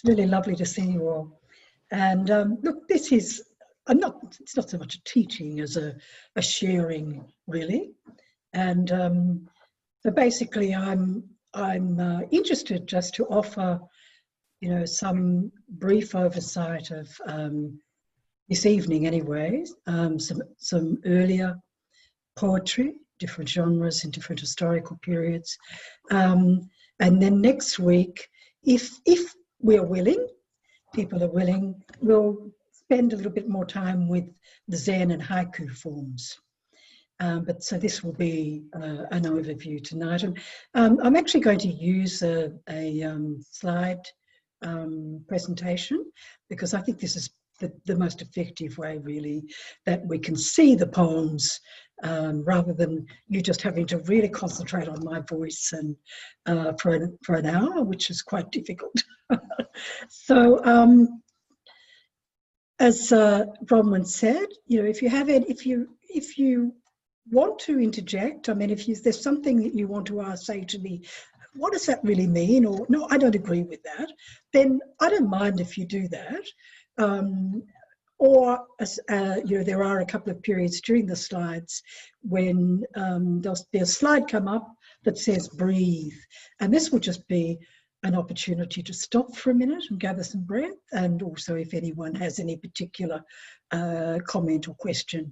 It's really lovely to see you all. And look, this is, it's not so much a teaching as a sharing, really. And so basically I'm interested just to offer, you know, some brief oversight of this evening anyway, some earlier poetry, different genres in different historical periods. And then next week, if we're willing, people are willing, we'll spend a little bit more time with the Zen and haiku forms. But so this will be an overview tonight. And I'm actually going to use a slide presentation, because I think this is the most effective way, really, that we can see the poems, rather than you just having to really concentrate on my voice and for an hour, which is quite difficult. So as Bronwyn said, you know, if you want to interject, I mean, if there's something that you want to say to me, what does that really mean? Or no, I don't agree with that. Then I don't mind if you do that. Or you know, there are a couple of periods during the slides when there's a slide come up that says breathe, and this will just be an opportunity to stop for a minute and gather some breath, and also if anyone has any particular comment or question.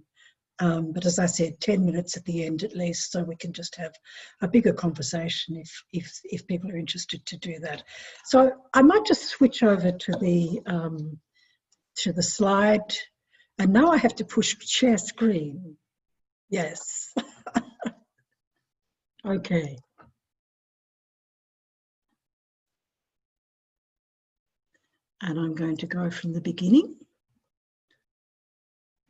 But as I said, 10 minutes at the end at least, so we can just have a bigger conversation if people are interested to do that. So I might just switch over to the slide, and now I have to push share screen. Yes. Okay. And I'm going to go from the beginning.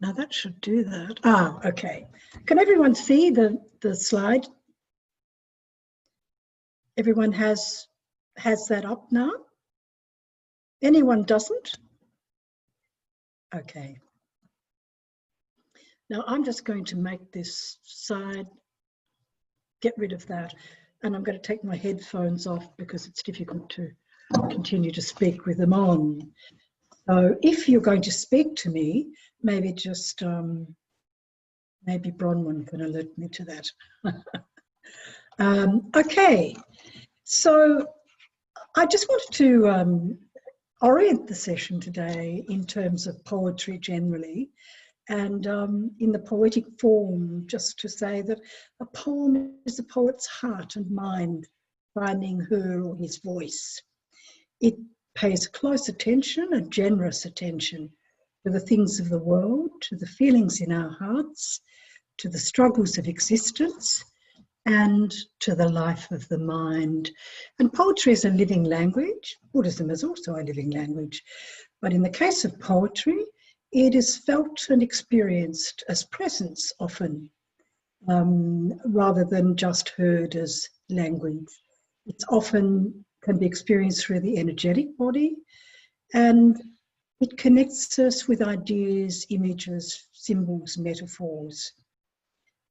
Now that should do that. Ah, okay. Can everyone see the slide? Everyone has that up now? Anyone doesn't? Okay. Now I'm just going to make this side, get rid of that, and I'm going to take my headphones off because it's difficult to continue to speak with them on. So if you're going to speak to me, maybe just, maybe Bronwyn can alert me to that. Okay, so I just wanted to orient the session today in terms of poetry generally, and in the poetic form, just to say that a poem is a poet's heart and mind finding her or his voice. It pays close attention, a generous attention, to the things of the world, to the feelings in our hearts, to the struggles of existence, and to the life of the mind. And poetry is a living language. Buddhism is also a living language. But in the case of poetry, it is felt and experienced as presence often, rather than just heard as language. It's often can be experienced through the energetic body, and it connects us with ideas, images, symbols, metaphors.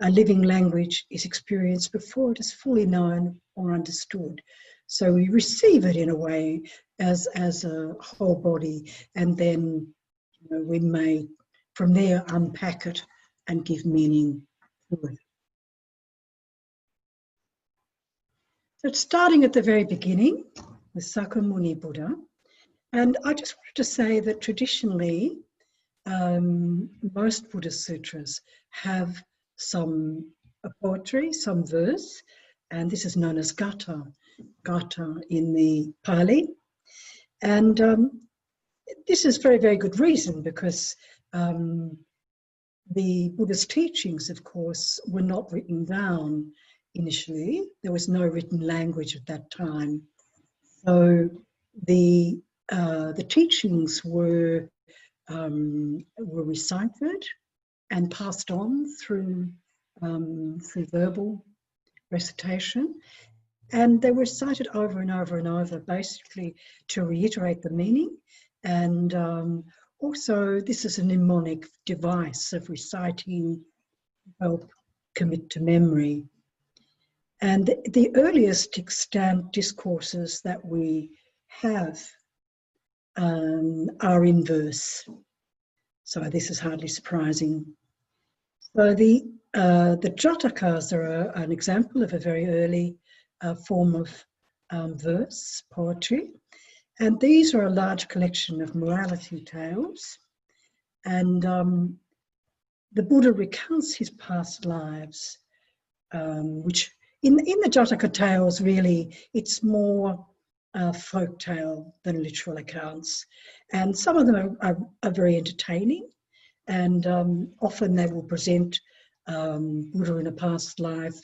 A living language is experienced before it is fully known or understood. So we receive it in a way as a whole body, and then, you know, we may from there unpack it and give meaning to it. So starting at the very beginning with Sakyamuni Buddha, and I just wanted to say that traditionally most Buddhist sutras have some poetry, some verse, and this is known as gatha in the Pali. And this is very, very good reason, because the Buddhist teachings, of course, were not written down initially. There was no written language at that time. So the teachings were recited and passed on through verbal recitation, and they were recited over and over and over, basically to reiterate the meaning. And also, this is a mnemonic device of reciting to help commit to memory. And the earliest extant discourses that we have are in verse. So this is hardly surprising. So the Jatakas are an example of a very early form of verse poetry. And these are a large collection of morality tales. And the Buddha recounts his past lives, which in the Jataka tales, really, it's more folk tale than literal accounts. And some of them are very entertaining, and often they will present Buddha in a past life,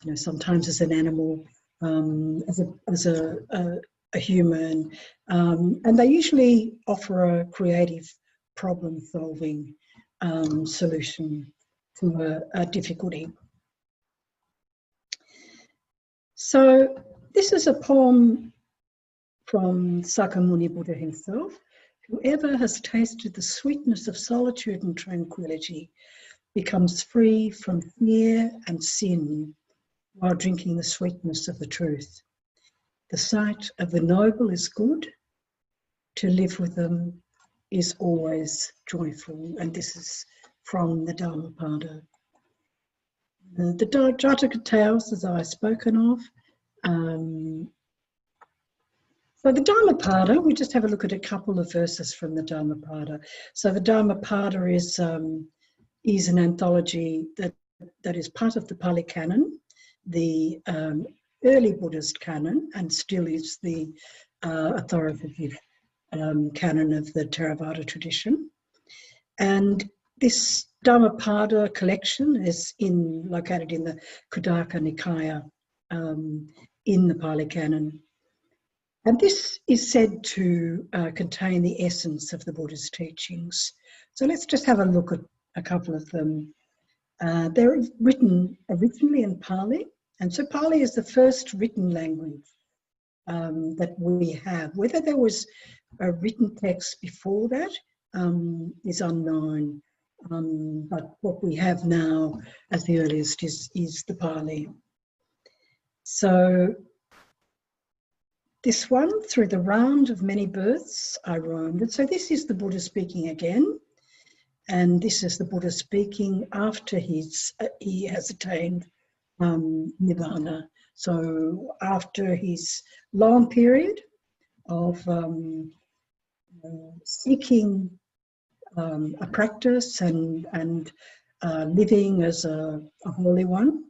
you know, sometimes as an animal, as a human, and they usually offer a creative problem-solving solution to a difficulty. So this is a poem from Sakyamuni Buddha himself. Whoever has tasted the sweetness of solitude and tranquility becomes free from fear and sin while drinking the sweetness of the truth. The sight of the noble is good. To live with them is always joyful. And this is from the Dhammapada. The Jataka tales, as I've spoken of. So the Dhammapada, we just have a look at a couple of verses from the Dhammapada. So the Dhammapada is an anthology that is part of the Pali Canon, the early Buddhist canon, and still is the authoritative canon of the Theravada tradition. And this Dhammapada collection is located in the Khuddaka Nikaya in the Pali Canon. And this is said to contain the essence of the Buddha's teachings. So let's just have a look at a couple of them. They're written originally in Pali, and so Pali is the first written language that we have. Whether there was a written text before that is unknown, but what we have now as the earliest is the Pali. So this one, through the round of many births I roamed. And so this is the Buddha speaking again, and this is the Buddha speaking after he has attained Nirvana. So after his long period of seeking a practice and living as a holy one,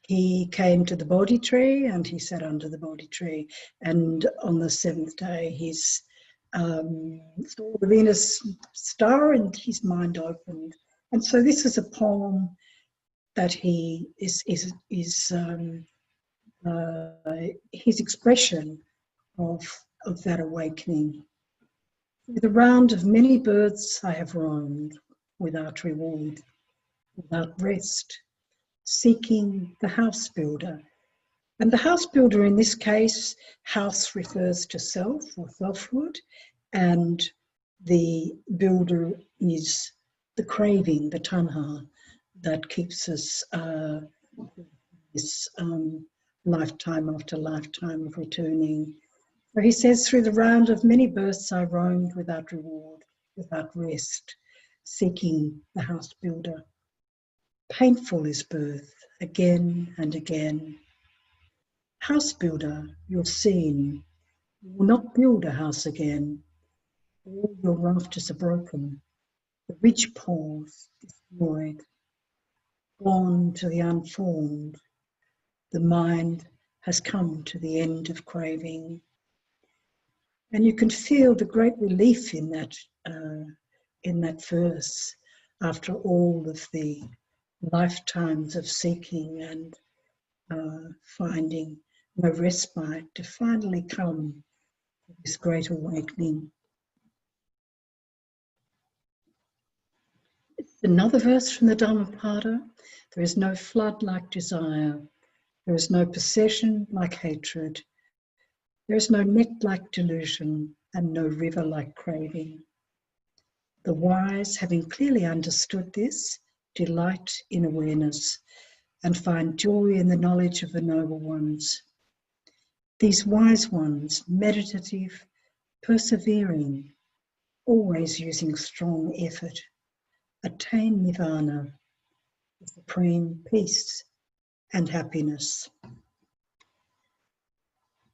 he came to the Bodhi tree and he sat under the Bodhi tree. And on the seventh day, he saw the Venus star and his mind opened. And so this is a poem that he is his expression of that awakening. Through the round of many births I have roamed, without reward, without rest, seeking the house builder. And the house builder in this case, house refers to self or selfhood, and the builder is the craving, the tanha, that keeps us this lifetime after lifetime of returning. So he says, through the round of many births I roamed without reward, without rest, seeking the house builder. Painful is birth, again and again. House builder, you're seen. You will not build a house again. All your rafters are broken. The ridge poles destroyed. Gone to the unformed. The mind has come to the end of craving. And you can feel the great relief in that verse after all of the lifetimes of seeking and finding no respite to finally come to this great awakening. Another verse from the Dhammapada: there is no flood like desire, there is no possession like hatred, there is no net like delusion, and no river like craving. The wise, having clearly understood this, delight in awareness and find joy in the knowledge of the noble ones. These wise ones, meditative, persevering, always using strong effort, attain nirvana, supreme peace and happiness.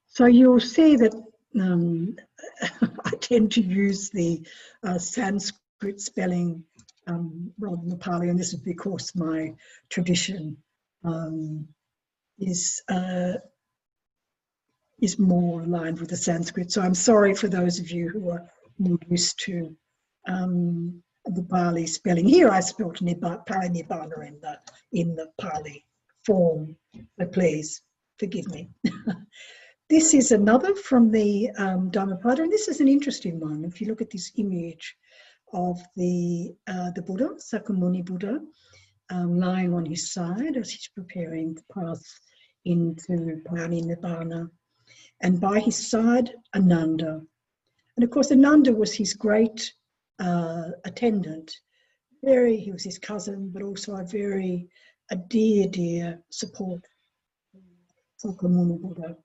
So you'll see that I tend to use the Sanskrit spelling rather than the Pali, and this is because my tradition is more aligned with the Sanskrit. So I'm sorry for those of you who are more used to the Pali spelling. Here I spelled Pali Nibbana in the Pali form, so please forgive me. This is another from the Dhammapada, and this is an interesting one. If you look at this image of the Buddha, Sakyamuni Buddha, lying on his side as he's preparing to pass into Pali Nibbana, and by his side, Ananda. And of course, Ananda was his great attendant. He was his cousin, but also a dear support for Sakyamuni Buddha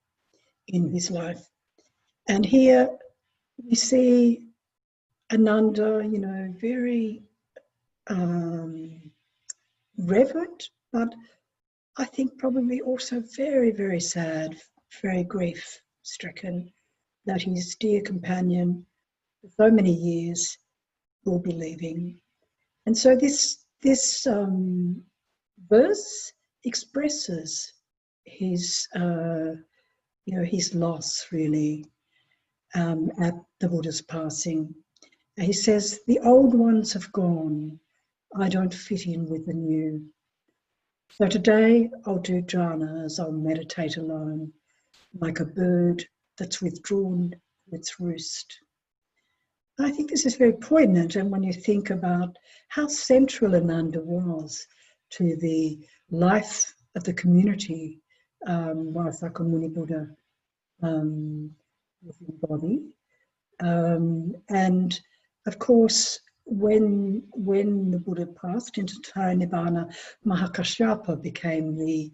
in his life. And here we see Ananda, you know, very reverent, but I think probably also very sad, very grief-stricken that his dear companion for so many years will be leaving. And so this verse expresses his his loss really at the Buddha's passing. He says, "The old ones have gone. I don't fit in with the new. So today I'll do jhanas, I'll meditate alone, like a bird that's withdrawn to its roost." I think this is very poignant, and when you think about how central Ananda was to the life of the community while Sakyamuni Buddha was in body. And of course, when the Buddha passed into Nibbana, Mahakasyapa became the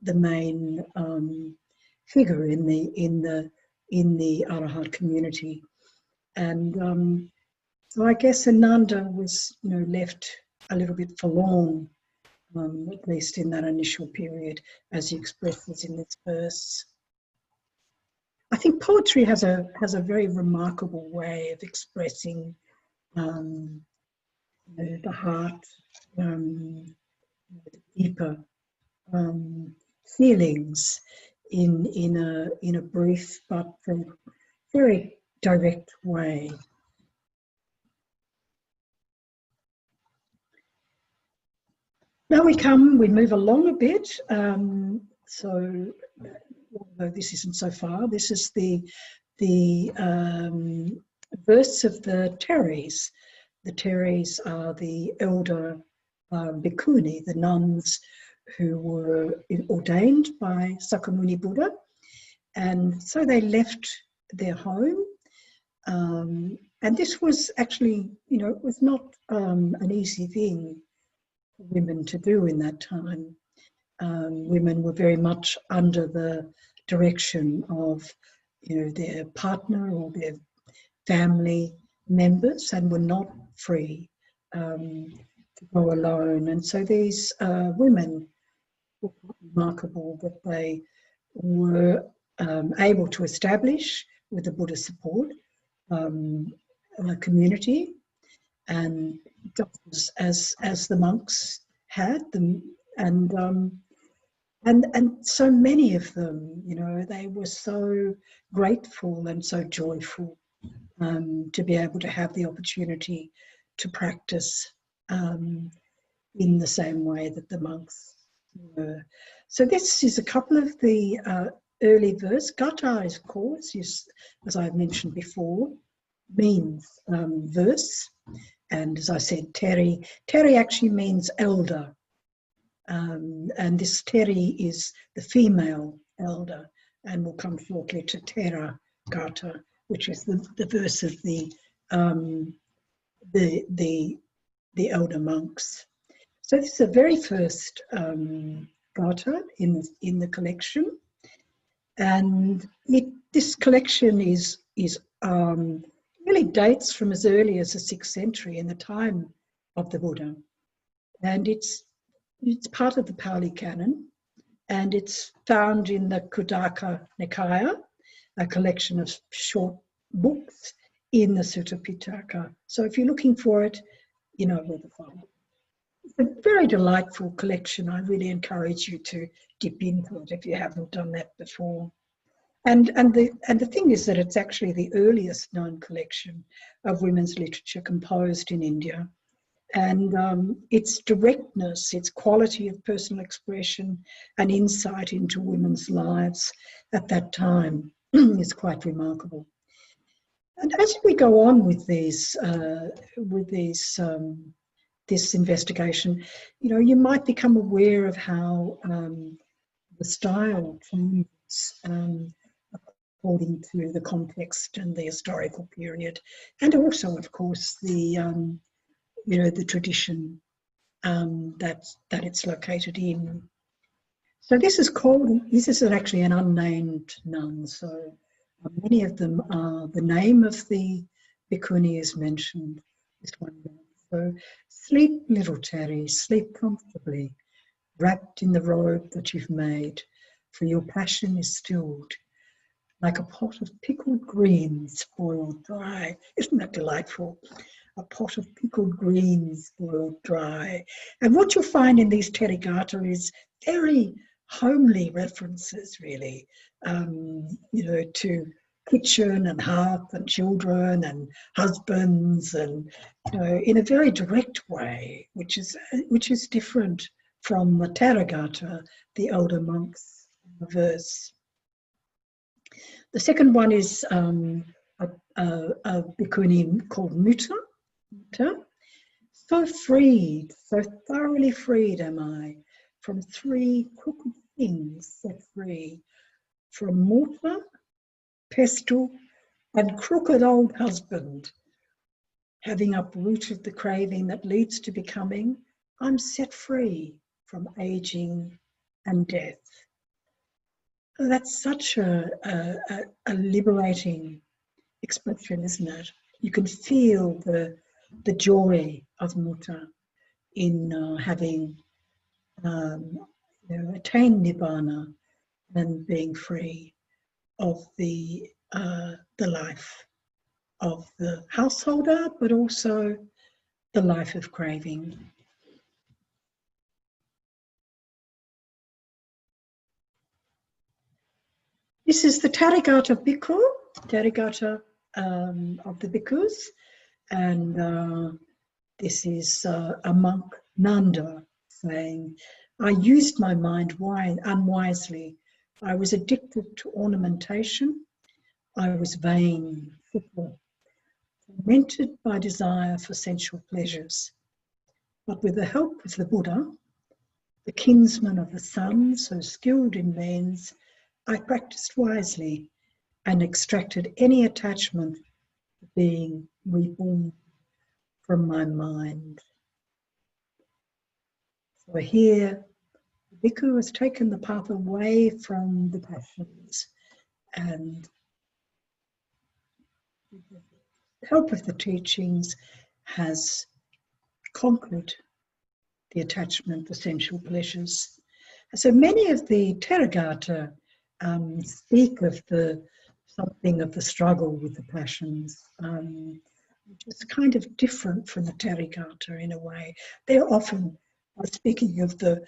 main figure in the Arahant community, and so I guess Ananda was, you know, left a little bit forlorn, at least in that initial period, as he expresses in this verse. I think poetry has a very remarkable way of expressing the heart, the deeper feelings in a brief but very direct way. Now we move along a bit. So although this isn't so far, this is the verse of the Teres. The Teres are the elder bhikkhuni, the nuns who were ordained by Sakyamuni Buddha, and so they left their home. And this was actually, you know, it was not an easy thing for women to do in that time. Women were very much under the direction of, you know, their partner or their family members, and were not free to go alone. And so these women were remarkable that they were able to establish, with the Buddha's support, a community, and just as the monks had them, and so many of them, you know, they were so grateful and so joyful to be able to have the opportunity to practice in the same way that the monks were. So this is a couple of the early verse. Gata, of course, as I've mentioned before, means verse. And as I said, Teri actually means elder. And this Teri is the female elder, and we'll come shortly to Tera Gata, which is the verse of the elder monks. So this is the very first Gata in the collection, and this collection is is really dates from as early as the 6th century, in the time of the Buddha. And it's part of the Pali Canon, and it's found in the Khuddaka Nikaya, a collection of short books in the Sutta Pitaka. So if you're looking for it, you know where to find it. It's a very delightful collection. I really encourage you to dip into it if you haven't done that before. And the thing is that it's actually the earliest known collection of women's literature composed in India. And its directness, its quality of personal expression and insight into women's lives at that time is quite remarkable. And as we go on with this investigation, you know, you might become aware of how the style changes according to the context and the historical period, and also, of course, the the tradition that it's located in. So this is actually an unnamed nun. So many of them are, the name of the bhikkhuni is mentioned. This one. So sleep, little Terry, sleep comfortably, wrapped in the robe that you've made, for your passion is stilled, like a pot of pickled greens boiled dry. Isn't that delightful? A pot of pickled greens boiled dry. And what you'll find in these Therigatha is very homely references, really, to kitchen and hearth and children and husbands, and in a very direct way, which is different from the Therigatha, the older monks' verse. The second one is a bhikkhuni called Mutta. So freed, so thoroughly freed am I from 3 crooked things, set free from mortar, pestle, and crooked old husband. Having uprooted the craving that leads to becoming, I'm set free from aging and death. That's such a liberating expression, isn't it? You can feel the joy of Mutta in having attained Nibbana and being free of the life of the householder, but also the life of craving. This is the Therigatha Bhikkhu, Therigatha of the Bhikkhus, and this is a monk, Nanda, saying, I used my mind unwisely. I was addicted to ornamentation. I was vain, fickle, tormented by desire for sensual pleasures. But with the help of the Buddha, the kinsman of the sun, so skilled in means, I practiced wisely and extracted any attachment to being reborn from my mind. So here, the bhikkhu has taken the path away from the passions, and with the help of the teachings has conquered the attachment to sensual pleasures. So many of the Therigatha speak of something of the struggle with the passions, which is kind of different from the Therigatha in a way. They're often speaking of the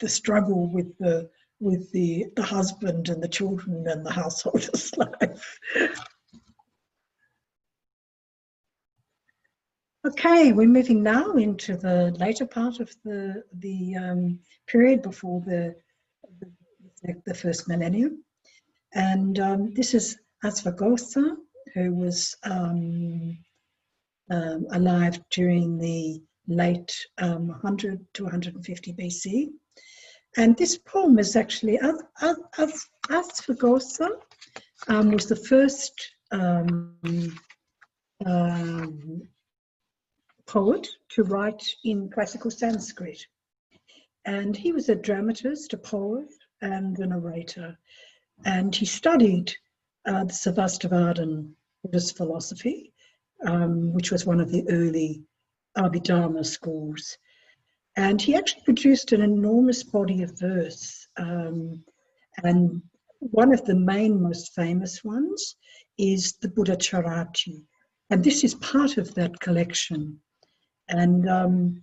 struggle with the husband and the children and the householder's life. Okay, we're moving now into the later part of the period before the first millennium, and this is Asvaghosa, who was alive during the late 100 to 150 BC. And this poem is actually, Asvaghosa was the first poet to write in classical Sanskrit. And he was a dramatist, a poet, and a narrator. And he studied the Sarvastivadin Buddhist philosophy, which was one of the early Bodhidharma schools. And he actually produced an enormous body of verse. And one of the main, most famous ones is the Buddha Charati. And this is part of that collection. And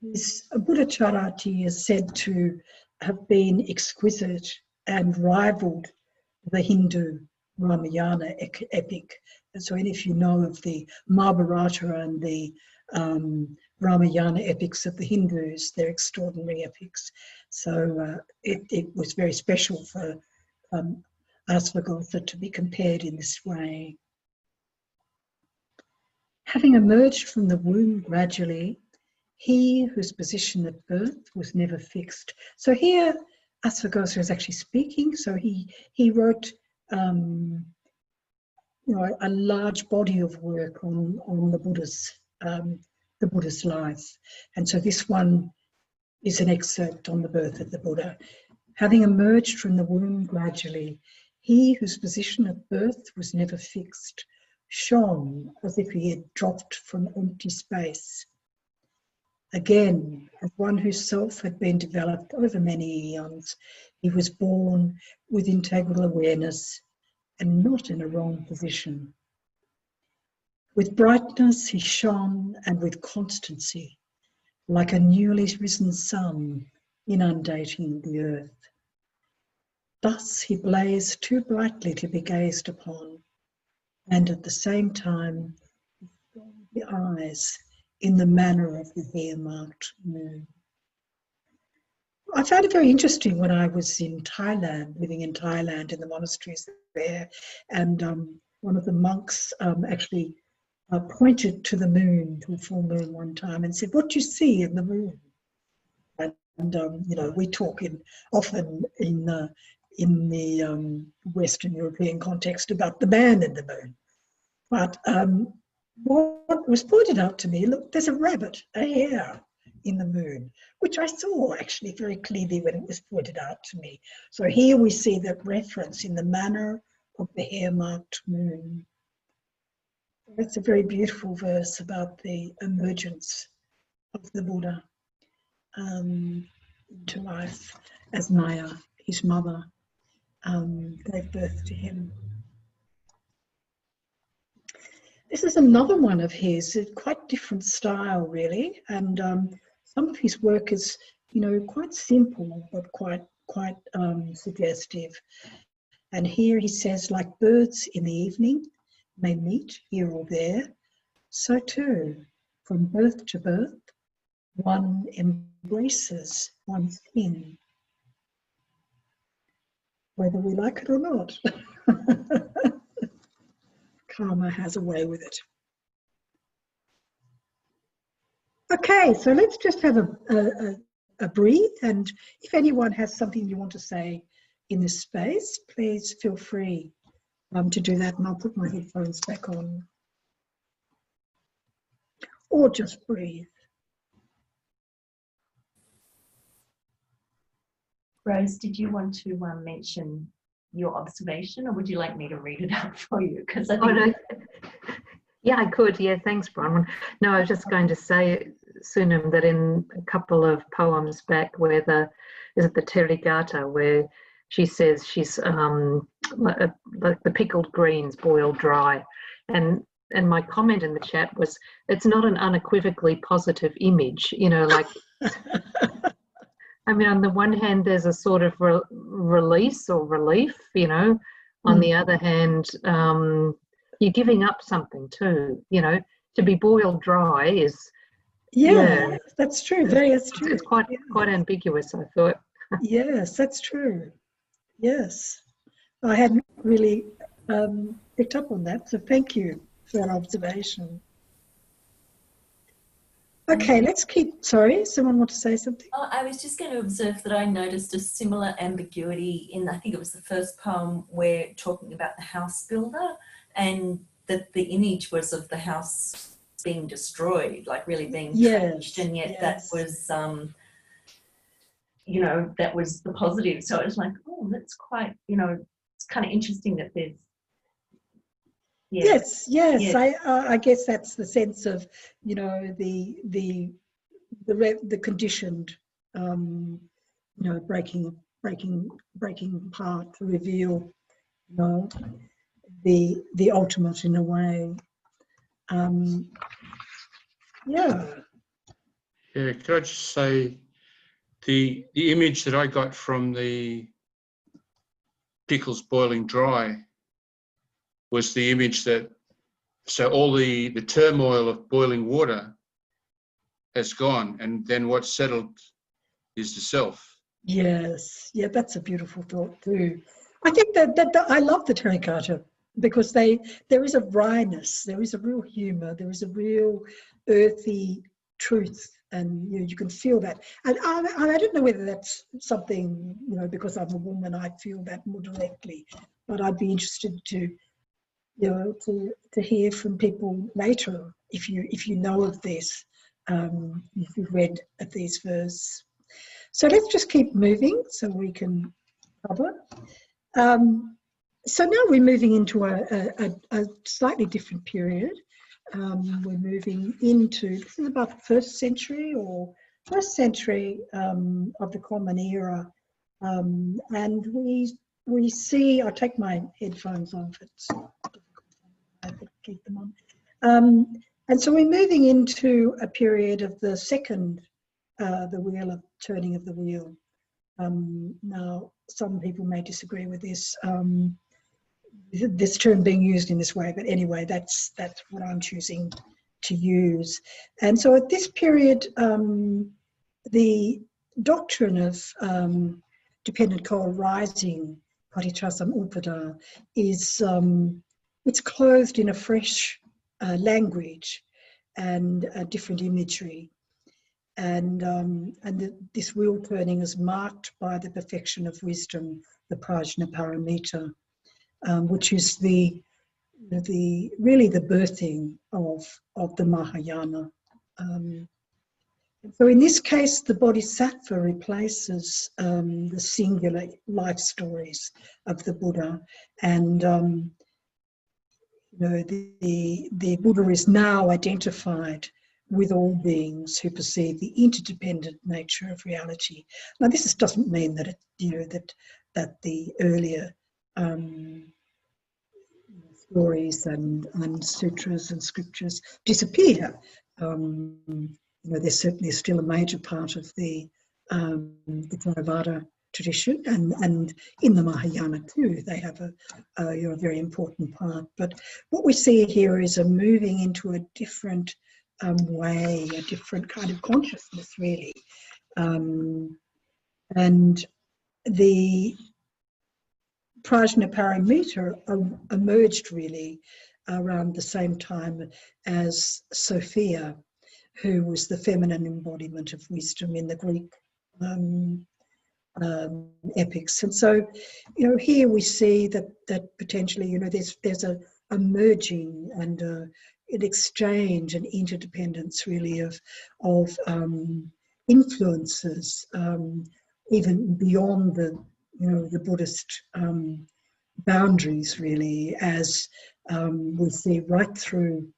this Buddha Charati is said to have been exquisite and rivaled the Hindu Ramayana epic. And so if you know of the Mahabharata and the Ramayana epics of the Hindus, they're extraordinary epics. So it was very special for Asvagotha to be compared in this way. Having emerged from the womb gradually, he whose position at birth was never fixed. So here Asvagotha is actually speaking. So he wrote a large body of work on the Buddha's life. And so this one is an excerpt on the birth of the Buddha. Having emerged from the womb gradually, he whose position at birth was never fixed shone as if he had dropped from empty space. Again, as one whose self had been developed over many eons, he was born with integral awareness and not in a wrong position. With brightness he shone, and with constancy, like a newly risen sun inundating the earth. Thus he blazed too brightly to be gazed upon, and at the same time the eyes in the manner of the hair-marked moon. I found it very interesting when I was in Thailand, living in Thailand in the monasteries there, and one of the monks actually pointed to the moon, to a full moon one time, and said, "What do you see in the moon?" And we talk often in the Western European context about the man in the moon. But what was pointed out to me, look, there's a rabbit, a hare in the moon, which I saw actually very clearly when it was pointed out to me. So here we see that reference in the manner of the hair-marked moon. It's a very beautiful verse about the emergence of the Buddha into life as Maya, his mother, gave birth to him. This is another one of his, a quite different style really, and some of his work is, quite simple but quite suggestive. And here he says, like birds in the evening may meet here or there, so too, from birth to birth, one embraces one's kin, whether we like it or not. Karma has a way with it. Okay, so let's just have a breathe, and if anyone has something you want to say in this space, please feel free to do that, and I'll put my headphones back on. Or just breathe. Rose, did you want to mention your observation, or would you like me to read it out for you? Because I think yeah, I could. Yeah, thanks, Bronwyn. No, I was just going to say, Sunim, that in a couple of poems back, where is it the Terigata, where she says she's like the pickled greens boiled dry, and my comment in the chat was, it's not an unequivocally positive image, like. I mean, on the one hand, there's a sort of release or relief, On the other hand, you're giving up something too, To be boiled dry is... Yeah, that's true. That's true. It's quite ambiguous, I thought. Yes, that's true. Yes. I hadn't really picked up on that, so thank you for that observation. Okay, let's keep... Sorry, someone want to say something? Oh, I was just going to observe that I noticed a similar ambiguity in, I think it was the first poem, where talking about the house builder, and that the image was of the house being destroyed, like really being trashed, and yet that was, that was the positive. So it was like, oh, that's quite, it's kind of interesting that there's... Yeah. Yes. Yeah. I guess that's the sense of, you know, the conditioned, you know, breaking apart to reveal, you know, the ultimate in a way. Yeah. Yeah, could I just say the image that I got from the pickles boiling dry was the image that, so all the turmoil of boiling water has gone, and then what's settled is the self. Yes. Yeah, that's a beautiful thought too. I think that I love the Terracotta because there is a wryness, there is a real humour, there is a real earthy truth, and you know, you can feel that. And I don't know whether that's something, you know, because I'm a woman, I feel that more directly, but I'd be interested to, you know, to hear from people later if you know of this, if you've read of these verses. So let's just keep moving so we can cover. So now we're moving into a slightly different period. We're moving into, this is about the first century of the Common Era. And we see, I'll take my headphones off, it's difficult to keep them on. And so we're moving into a period of the second, the wheel of turning of the wheel. Now, some people may disagree with this term being used in this way, but anyway, that's what I'm choosing to use. And so at this period, the doctrine of dependent co-arising, Bodhisattva is it's clothed in a fresh language and a different imagery. And this wheel turning is marked by the perfection of wisdom, the Prajnaparamita, which is really the birthing of the Mahayana. So in this case, the Bodhisattva replaces the singular life stories of the Buddha, and you know, the Buddha is now identified with all beings who perceive the interdependent nature of reality. Now, this doesn't mean that that the earlier stories and sutras and scriptures disappear. You know, they're certainly still a major part of the Theravada tradition, and in the Mahayana too, they have a very important part. But what we see here is a moving into a different way, a different kind of consciousness, really. And the Prajnaparamita emerged really around the same time as Sophia, who was the feminine embodiment of wisdom in the Greek epics. And so, you know, here we see that potentially, you know, there's a merging and an exchange and interdependence really of influences, even beyond the Buddhist boundaries, really, as we see right through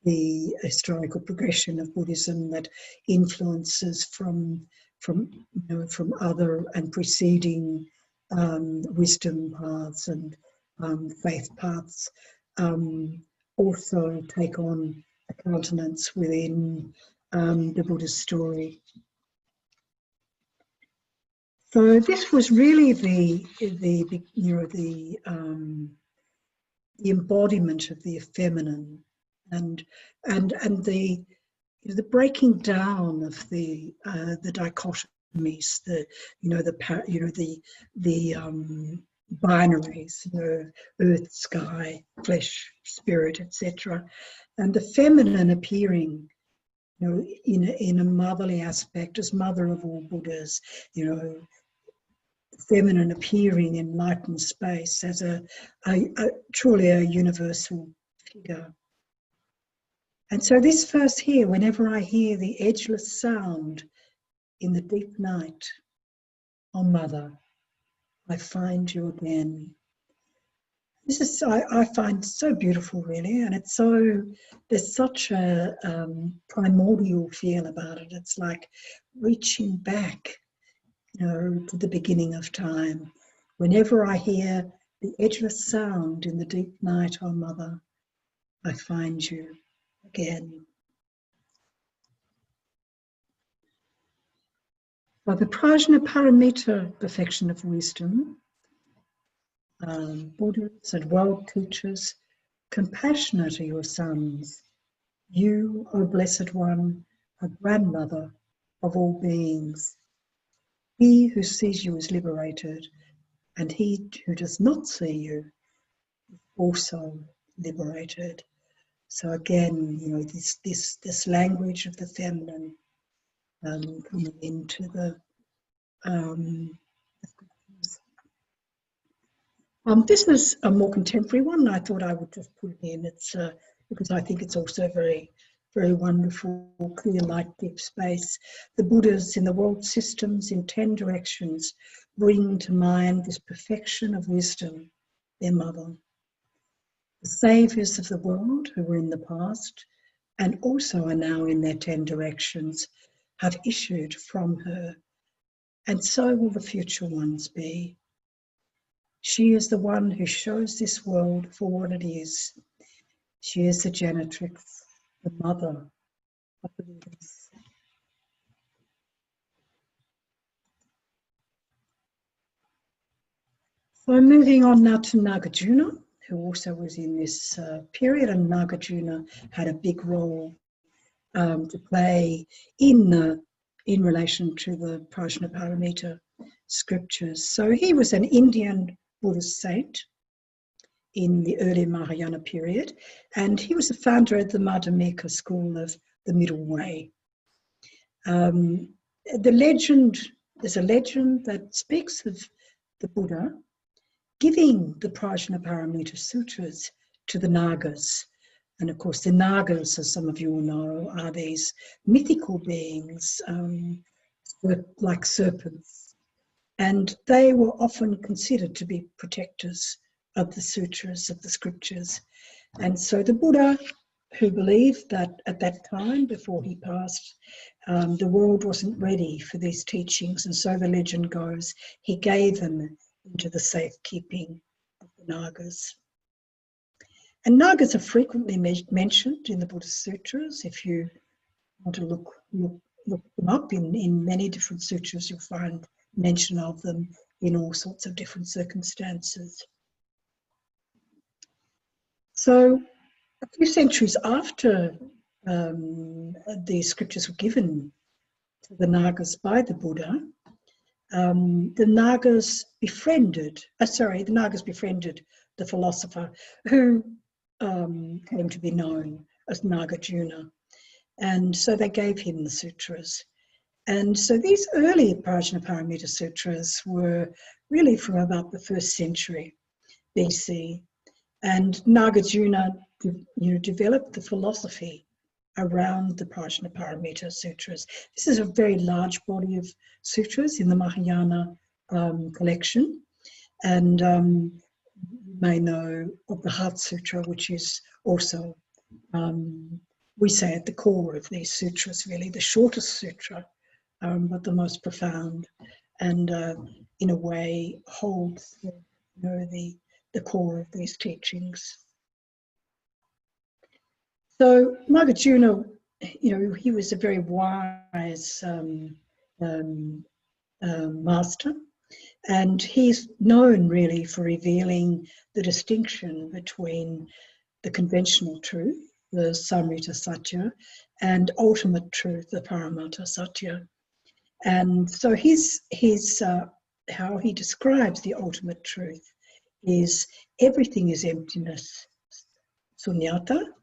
the historical progression of Buddhism, that influences from other and preceding wisdom paths and faith paths also take on a countenance within the Buddhist story. So this was really the embodiment of the feminine, and the breaking down of the dichotomies, the binaries, earth, sky, flesh, spirit, etc., and the feminine appearing, you know, in a motherly aspect as mother of all Buddhas, you know, feminine appearing in light and space as a truly a universal figure. And so this verse here, whenever I hear the edgeless sound in the deep night, oh mother, I find you again. This is, I find so beautiful, really, and it's so, there's such a primordial feel about it. It's like reaching back, you know, to the beginning of time. Whenever I hear the edgeless sound in the deep night, oh Mother, I find you again. By the Prajnaparamita perfection of wisdom, Buddhas and world teachers, compassionate are your sons. You, O Blessed One, are grandmother of all beings. He who sees you is liberated, and he who does not see you is also liberated. So again, you know, this language of the feminine coming into the this is a more contemporary one. I thought I would just put it in. It's because I think it's also very, very wonderful, clear light, deep space. The Buddhas in the world systems in 10 directions bring to mind this perfection of wisdom, their mother. The saviours of the world who were in the past and also are now in their 10 directions have issued from her, and so will the future ones be. She is the one who shows this world for what it is. She is the genitrix, the mother of the Buddhas. So moving on now to Nagarjuna, who also was in this period, and Nagarjuna had a big role to play in relation to the Prajnaparamita scriptures. So he was an Indian Buddhist saint in the early Mahayana period, and he was the founder of the Madhyamika school of the Middle Way. There's a legend that speaks of the Buddha giving the Prajnaparamita sutras to the Nagas. And of course, the Nagas, as some of you will know, are these mythical beings like serpents. And they were often considered to be protectors of the sutras, of the scriptures. And so the Buddha, who believed that at that time, before he passed, the world wasn't ready for these teachings, and so the legend goes, he gave them into the safekeeping of the Nagas. And Nagas are frequently mentioned in the Buddhist sutras. If you want to look them up in many different sutras, you'll find mention of them in all sorts of different circumstances. So a few centuries after the scriptures were given to the Nagas by the Buddha, the Nagas befriended the philosopher who came to be known as Nagarjuna. And so they gave him the sutras. And so these early Prajnaparamita sutras were really from about the 1st century BC. And Nagarjuna, developed the philosophy around the Prajnaparamita sutras. This is a very large body of sutras in the Mahayana collection. And you may know of the Heart Sutra, which is also, we say, at the core of these sutras, really the shortest sutra, but the most profound, and in a way holds the core of these teachings. So Nagarjuna, he was a very wise master, and he's known really for revealing the distinction between the conventional truth, the Samrita Satya, and ultimate truth, the Paramata Satya. And so his how he describes the ultimate truth is everything is emptiness, sunyata,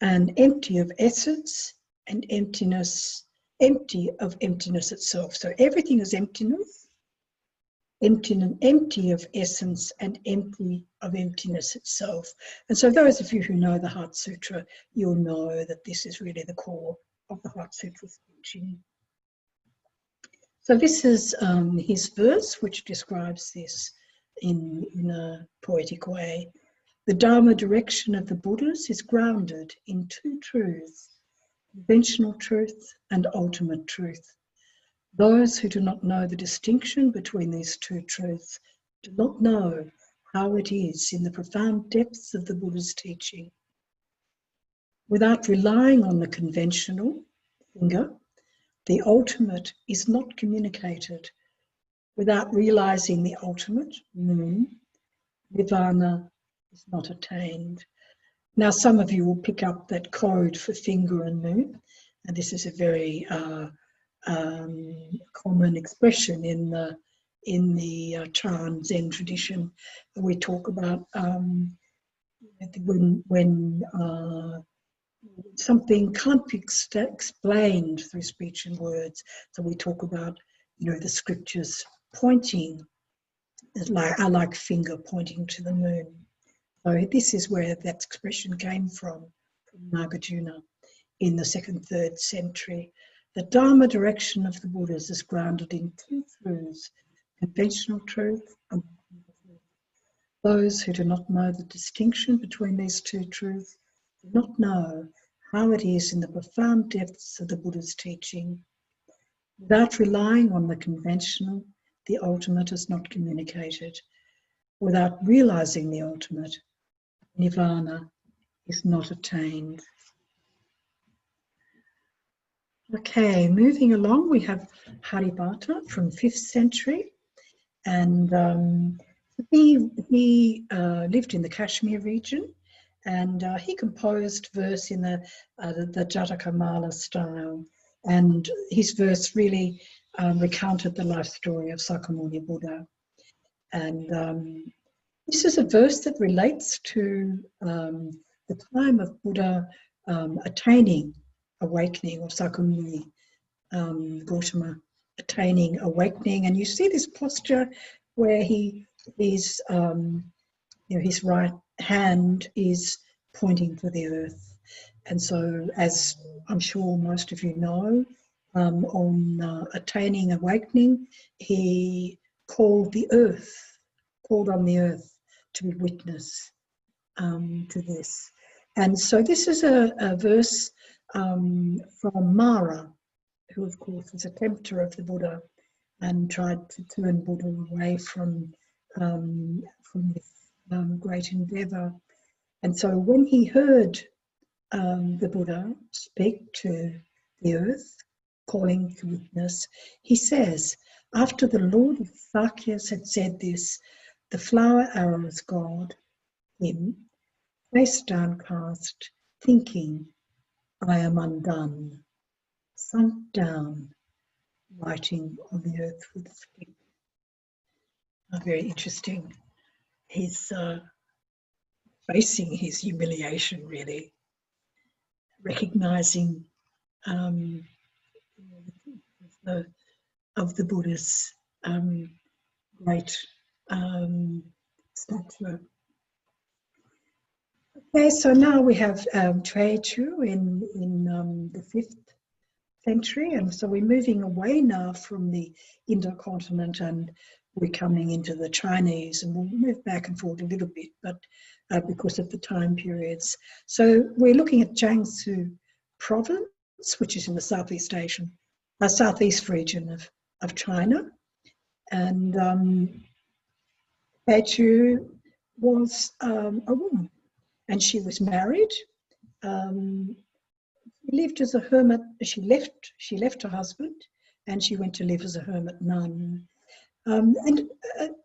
and empty of essence and emptiness, empty of emptiness itself. So everything is emptiness, empty of essence and empty of emptiness itself. And so those of you who know the Heart Sutra, you'll know that this is really the core of the Heart Sutra's teaching. So this is his verse, which describes this in a poetic way. The Dharma direction of the Buddhas is grounded in two truths: conventional truth and ultimate truth. Those who do not know the distinction between these two truths do not know how it is in the profound depths of the Buddha's teaching. Without relying on the conventional finger, the ultimate is not communicated. Without realizing the ultimate, moon, nirvana is not attained. Now, some of you will pick up that code for finger and moon, and this is a very common expression in the Chan Zen tradition. We talk about when something can't be explained through speech and words. So we talk about, the scriptures pointing, like finger pointing to the moon. So this is where that expression came from Nagarjuna in the 2nd, 3rd century. The Dharma direction of the Buddhas is grounded in two truths: conventional truth and truth. Those who do not know the distinction between these two truths do not know how it is in the profound depths of the Buddha's teaching. Without relying on the conventional, the ultimate is not communicated. Without realizing the ultimate, nirvana is not attained. Okay, moving along, we have Haribhata from 5th century, and he lived in the Kashmir region, and he composed verse in the Jatakamala style, and his verse really recounted the life story of Sakyamuni Buddha. And this is a verse that relates to the time of Buddha attaining awakening, or Sakyamuni Gautama attaining awakening. And you see this posture where his right hand is pointing to the earth. And so, as I'm sure most of you know, on attaining awakening, he called on the earth to be witness to this. And so this is a verse from Mara, who of course was a tempter of the Buddha and tried to turn Buddha away from this great endeavour. And so when he heard the Buddha speak to the earth, calling to witness, he says, after the Lord of Sakyas had said this, the flower arrows God, him, face downcast, thinking, I am undone, sunk down, writing on the earth with sleep. Very interesting. He's facing his humiliation, really, recognizing of the Buddha's great stature. Okay, so now we have Chu in the 5th century, and so we're moving away now from the Indo-continent and we're coming into the Chinese, and we'll move back and forth a little bit, but because of the time periods. So we're looking at Jiangsu province, which is in the Southeast region of China, and Chu was a woman, and she was married. She lived as a hermit. She left her husband, and she went to live as a hermit nun. And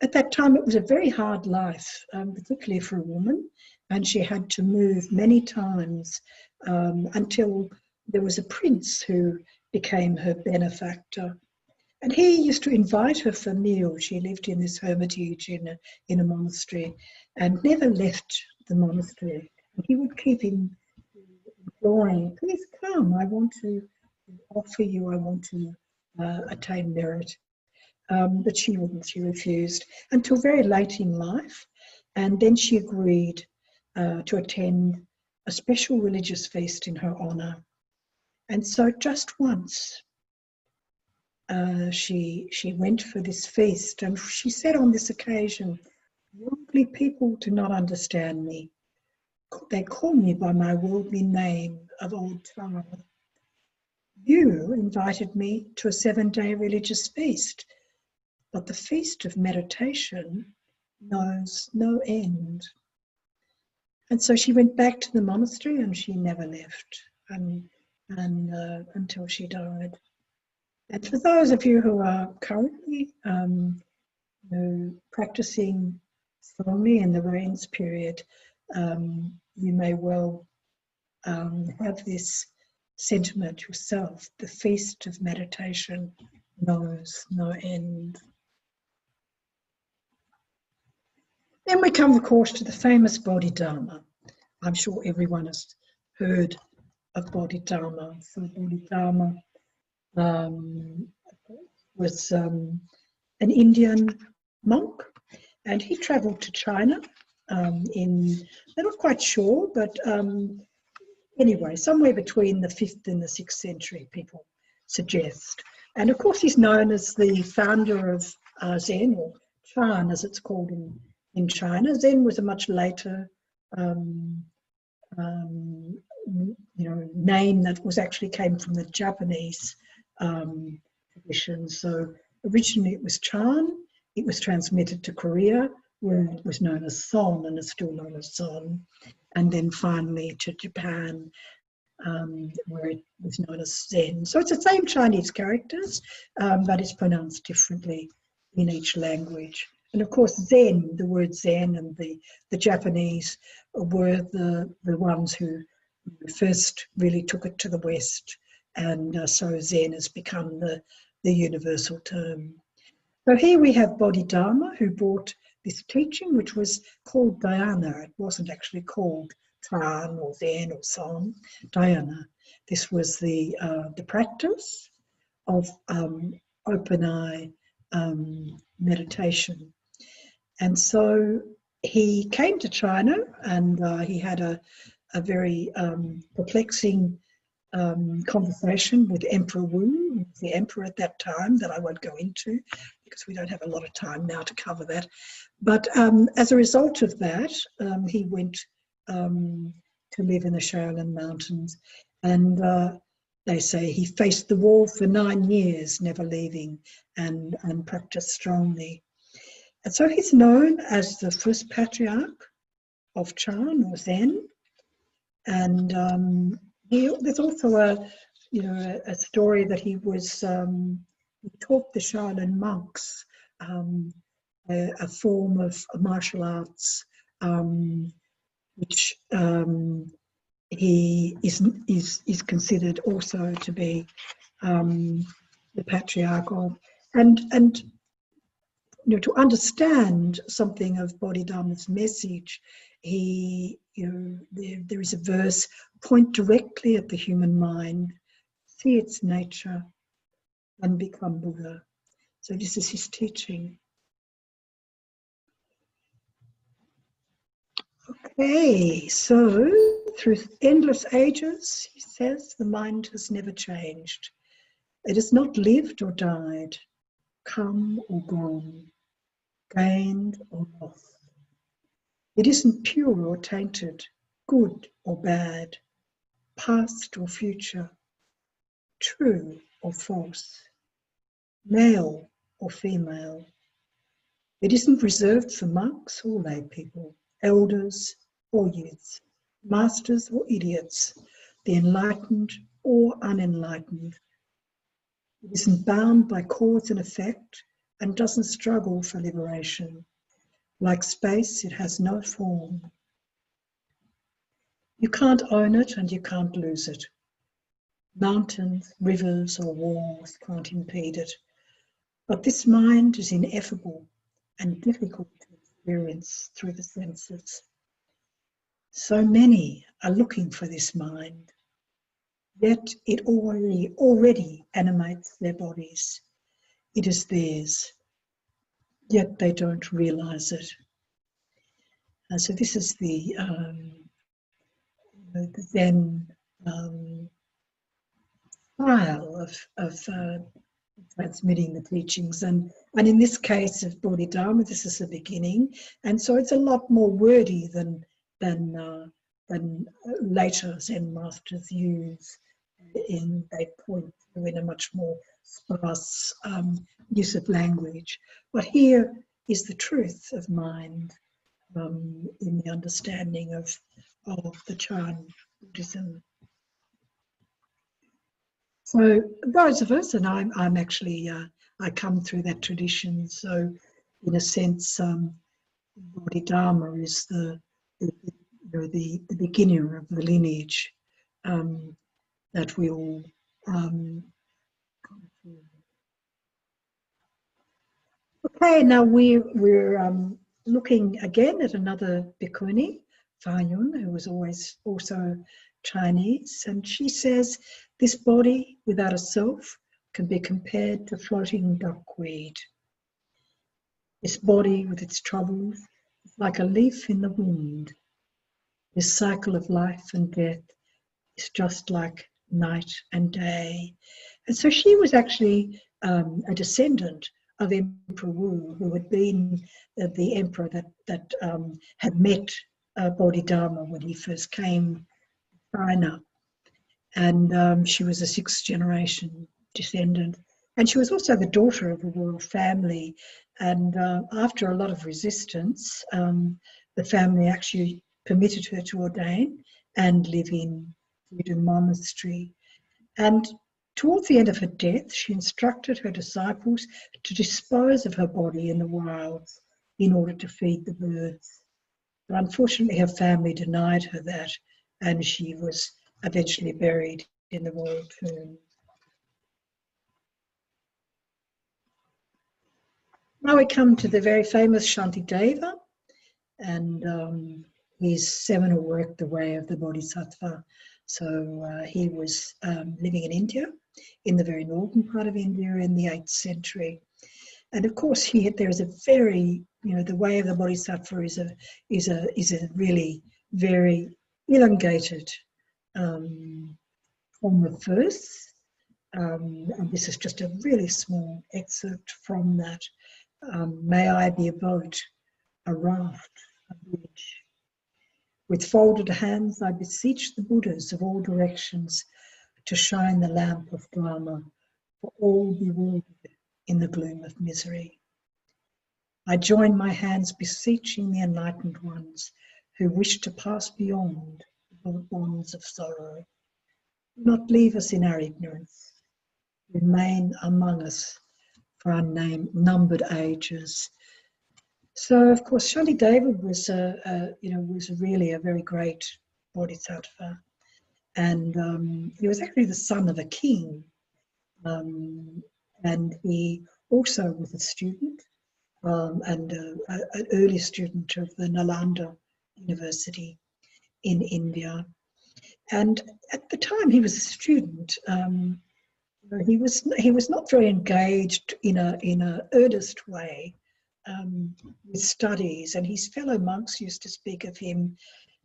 at that time, it was a very hard life, particularly for a woman, and she had to move many times until there was a prince who became her benefactor. And he used to invite her for meals. She lived in this hermitage in a monastery and never left the monastery. And he would keep imploring, please come, I want to offer you, I want to attain merit. But she wouldn't, she refused until very late in life. And then she agreed to attend a special religious feast in her honour. And so just once she went for this feast, and she said on this occasion, Worldly people do not understand me. They call me by my worldly name of old time. You invited me to a 7-day religious feast, but the feast of meditation knows no end. And so she went back to the monastery and she never left until she died. And for those of you who are currently practicing strongly in the rains period, you may well have this sentiment yourself. The feast of meditation knows no end. Then we come, of course, to the famous Bodhidharma. I'm sure everyone has heard of Bodhidharma. So Bodhidharma was an Indian monk, and he travelled to China they're not quite sure, but anyway, somewhere between the 5th and the 6th century, people suggest. And of course, he's known as the founder of Zen, or Chan as it's called in China. Zen was a much later name that was actually came from the Japanese tradition. So originally it was Chan. It was transmitted to Korea, where it was known as Son and is still known as Son, and then finally to Japan, where it was known as Zen. So it's the same Chinese characters, but it's pronounced differently in each language. And of course, Zen, the word Zen, and the Japanese were the ones who first really took it to the West, and so Zen has become the universal term. So here we have Bodhidharma, who brought this teaching, which was called dhyana. It wasn't actually called Chan or Zen or Son, dhyana. This was the practice of open eye meditation. And so he came to China, and he had a very perplexing conversation with Emperor Wu, the emperor at that time, that I won't go into because we don't have a lot of time now to cover that. But as a result of that, he went to live in the Shaolin Mountains, and they say he faced the wall for 9 years, never leaving, and practiced strongly. And so he's known as the first patriarch of Chan or Zen. And there's also a story that he taught the Shaolin monks a form of martial arts, which he is considered also to be the patriarch of. And to understand something of Bodhidharma's message, there is a verse: point directly at the human mind, see its nature, and become Buddha. So this is his teaching. Okay, so through endless ages, he says, the mind has never changed. It has not lived or died, come or gone, gained or lost. It isn't pure or tainted, good or bad, past or future, true or false, male or female. It isn't reserved for monks or lay people, elders or youths, masters or idiots, the enlightened or unenlightened. It isn't bound by cause and effect and doesn't struggle for liberation. Like space, it has no form. You can't own it and you can't lose it. Mountains, rivers or walls can't impede it. But this mind is ineffable and difficult to experience through the senses. So many are looking for this mind, yet it already animates their bodies. It is theirs, yet they don't realize it. And so this is the Zen style of transmitting the teachings. And in this case of Bodhidharma, this is the beginning, and so it's a lot more wordy than later Zen masters use. They point to in a much more sparse use of language. But here is the truth of mind in the understanding of the Chan Buddhism. So those of us, and I'm actually I come through that tradition. So in a sense, Bodhidharma is the beginner of the lineage that we all come through. Okay, now we're looking again at another bhikkhuni, Hyon, who was always also Chinese, and she says, this body without a self can be compared to floating duckweed. This body with its troubles is like a leaf in the wind. This cycle of life and death is just like night and day. And so she was actually a descendant of Emperor Wu, who had been the emperor that had met Bodhidharma when he first came to China. And she was a sixth generation descendant. And she was also the daughter of a royal family. And after a lot of resistance, the family actually permitted her to ordain and live in the monastery. And towards the end of her death, she instructed her disciples to dispose of her body in the wilds in order to feed the birds. But unfortunately, her family denied her that, and she was eventually buried in the royal tomb. Now we come to the very famous Shantideva and his seminal work, The Way of the Bodhisattva. So he was living in India, in the very northern part of India in the 8th century. And of course, there is a very, the way of the Bodhisattva is a really very elongated form of verse. And this is just a really small excerpt from that. May I be a boat, a raft, a bridge. With folded hands, I beseech the Buddhas of all directions to shine the lamp of Dharma for all bewildered in the gloom of misery. I join my hands beseeching the enlightened ones who wish to pass beyond the bonds of sorrow. Do not leave us in our ignorance. Remain among us for our numbered ages. So, of course, Shantideva was, was really a very great bodhisattva, and he was actually the son of a king, and he also was a student and an early student of the Nalanda University in India. And at the time he was a student, he was not very engaged in a earnest way with studies, and his fellow monks used to speak of him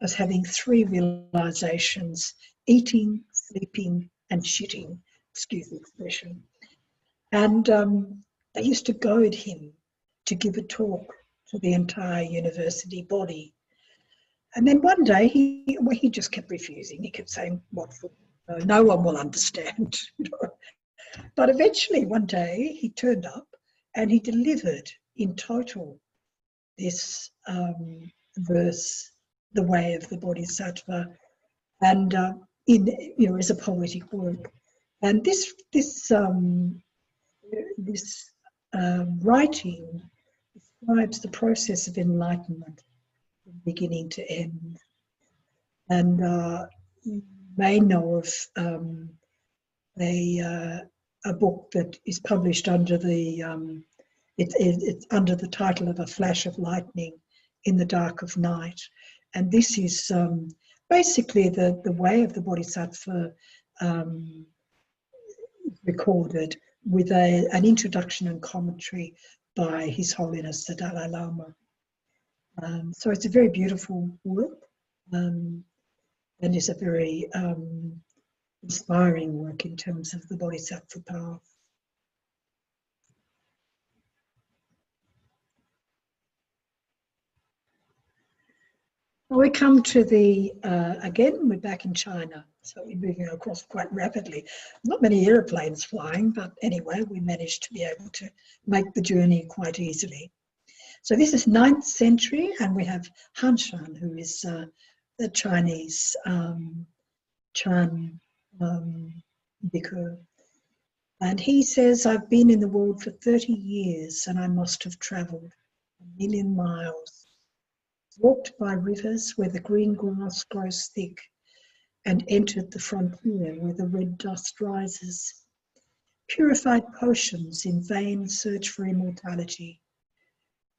as having 3 realizations: eating, sleeping, and shitting, excuse the expression. And they used to goad him to give a talk to the entire university body. And then one day he just kept refusing. He kept saying, "What for? No one will understand." But eventually one day he turned up and he delivered in total this verse, The Way of the Bodhisattva, and as a poetic work. And this writing describes the process of enlightenment from beginning to end. And you may know of a book that is published under the it's under the title of A Flash of Lightning in the Dark of Night. And this is basically the way of the Bodhisattva recorded with an introduction and commentary by His Holiness the Dalai Lama. So it's a very beautiful work and is a very inspiring work in terms of the Bodhisattva path. Well, we come to the, again, we're back in China. So we're moving across quite rapidly. Not many aeroplanes flying, but anyway, we managed to be able to make the journey quite easily. So this is 9th century, and we have Hanshan, who is the Chinese Chan bhikkhu. And he says, I've been in the world for 30 years and I must have travelled 1,000,000 miles, walked by rivers where the green grass grows thick, and entered the frontier where the red dust rises, purified potions in vain search for immortality,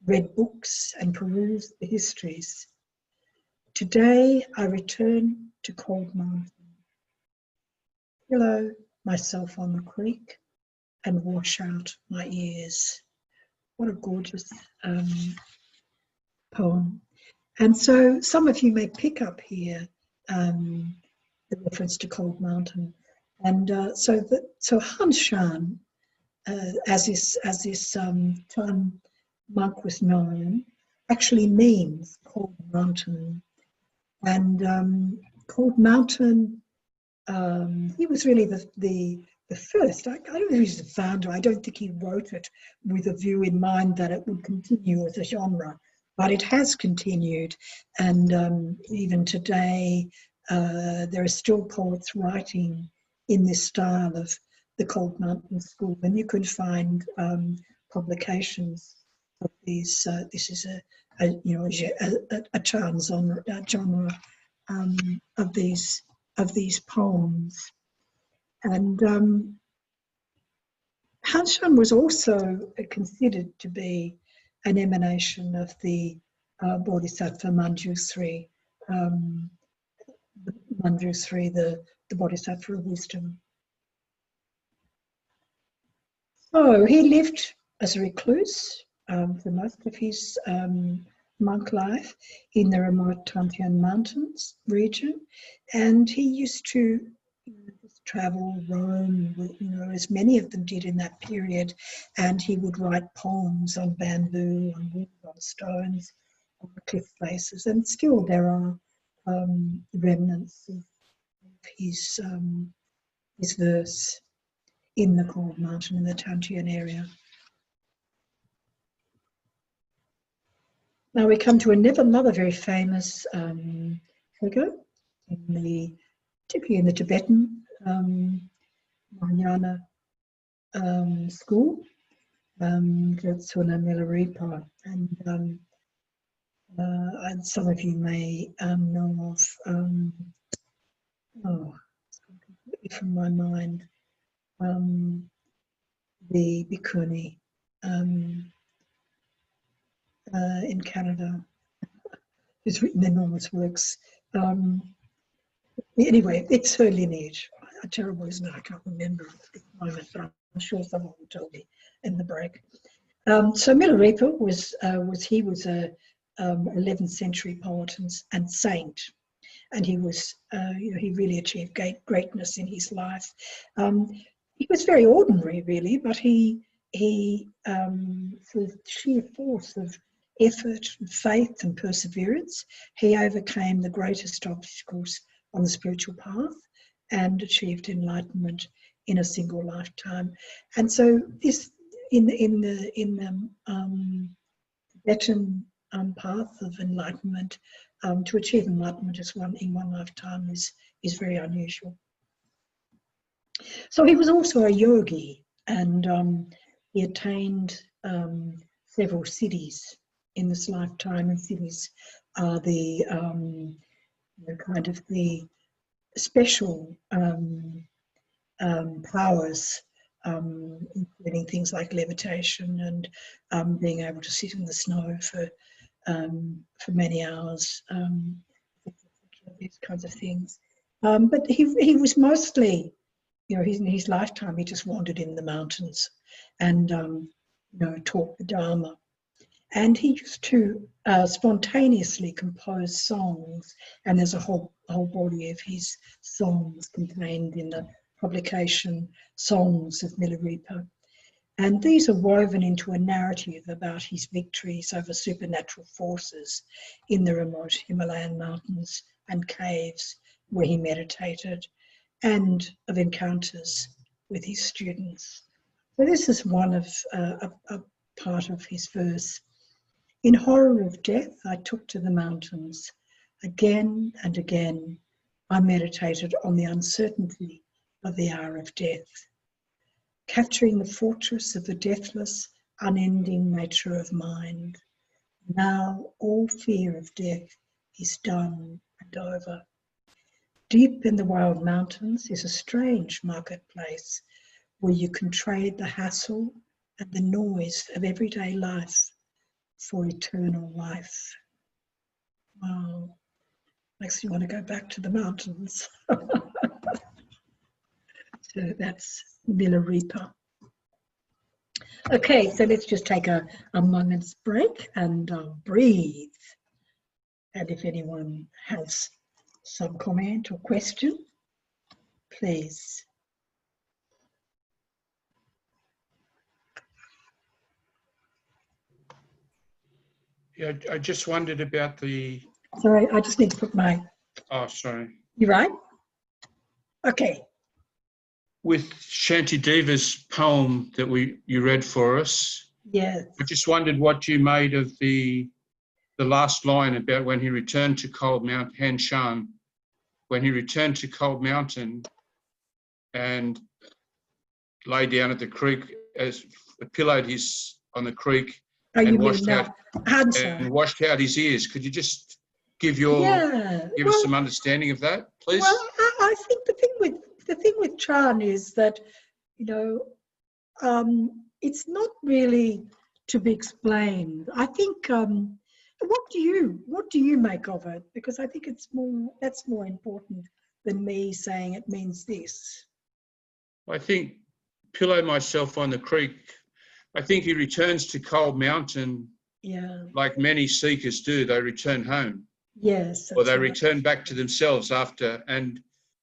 read books and perused the histories. Today I return to Cold Mountain, pillow myself on the creek and wash out my ears. What a gorgeous poem. And so some of you may pick up here the reference to Cold Mountain. And so Hanshan, as this Chan monk was known, actually means Cold Mountain. And Cold Mountain, he was really the first. I don't think he's the founder. I don't think he wrote it with a view in mind that it would continue as a genre, but it has continued. And even today, there are still poets writing in this style of the Cold Mountain School, and you can find publications of these. This is a Chan genre of these poems. And Hanshan was also considered to be an emanation of the Bodhisattva Manjusri, the Bodhisattva of wisdom. So he lived as a recluse for most of his monk life in the remote Tantian Mountains region, and he used to travel, roam, as many of them did in that period, and he would write poems on bamboo, on wood, on stones, on the cliff faces, and still there are remnants of his verse in the Cold Mountain, in the Tantian area. Now we come to another very famous figure, particularly in the Tibetan Mahayana school, Sunim Milarepa, and some of you may know of, it's gone completely from my mind, the Bhikkhuni in Canada, who's written enormous works. Anyway, it's her lineage. A terrible, isn't it? I can't remember at this moment, but I'm sure someone will tell me in the break. So Milarepa was a 11th century poet and saint, and he was he really achieved greatness in his life. He was very ordinary, really, but he through sheer force of effort, and faith, and perseverance, he overcame the greatest obstacles on the spiritual path and achieved enlightenment in a single lifetime. And so this in the Tibetan path of enlightenment, to achieve enlightenment in one lifetime is very unusual. So he was also a yogi, and he attained several siddhis in this lifetime, and siddhis are the kind of the special powers, including things like levitation and being able to sit in the snow for many hours, these kinds of things. But he was mostly, in his lifetime, he just wandered in the mountains and taught the Dharma. And he used to spontaneously compose songs, and there's a whole body of his songs contained in the publication Songs of Milarepa. And these are woven into a narrative about his victories over supernatural forces in the remote Himalayan mountains and caves where he meditated, and of encounters with his students. So this is one of a part of his verse. In horror of death, I took to the mountains. Again and again, I meditated on the uncertainty of the hour of death, capturing the fortress of the deathless, unending nature of mind. Now all fear of death is done and over. Deep in the wild mountains is a strange marketplace where you can trade the hassle and the noise of everyday life for eternal life. Wow, makes you want to go back to the mountains. So that's Milarepa. Okay, so let's just take a moment's break and breathe. And if anyone has some comment or question, please. Yeah, I just wondered about the... Sorry, I just need to put my... Oh, sorry. You right? Okay. With Shantideva's poem that you read for us, Yes. I just wondered what you made of the last line about when he returned to Cold Mount Hanshan, when he returned to Cold Mountain and lay down at the creek, as pillowed on the creek, and washed out his ears. Could you just give us some understanding of that, please? Well, I think the thing with Chan is that, you know, it's not really to be explained. I think what do you make of it? Because I think that's more important than me saying it means this. I think pillow myself on the creek. I think he returns to Cold Mountain, like many seekers do. They return home. Yes. Or they return back to themselves after, and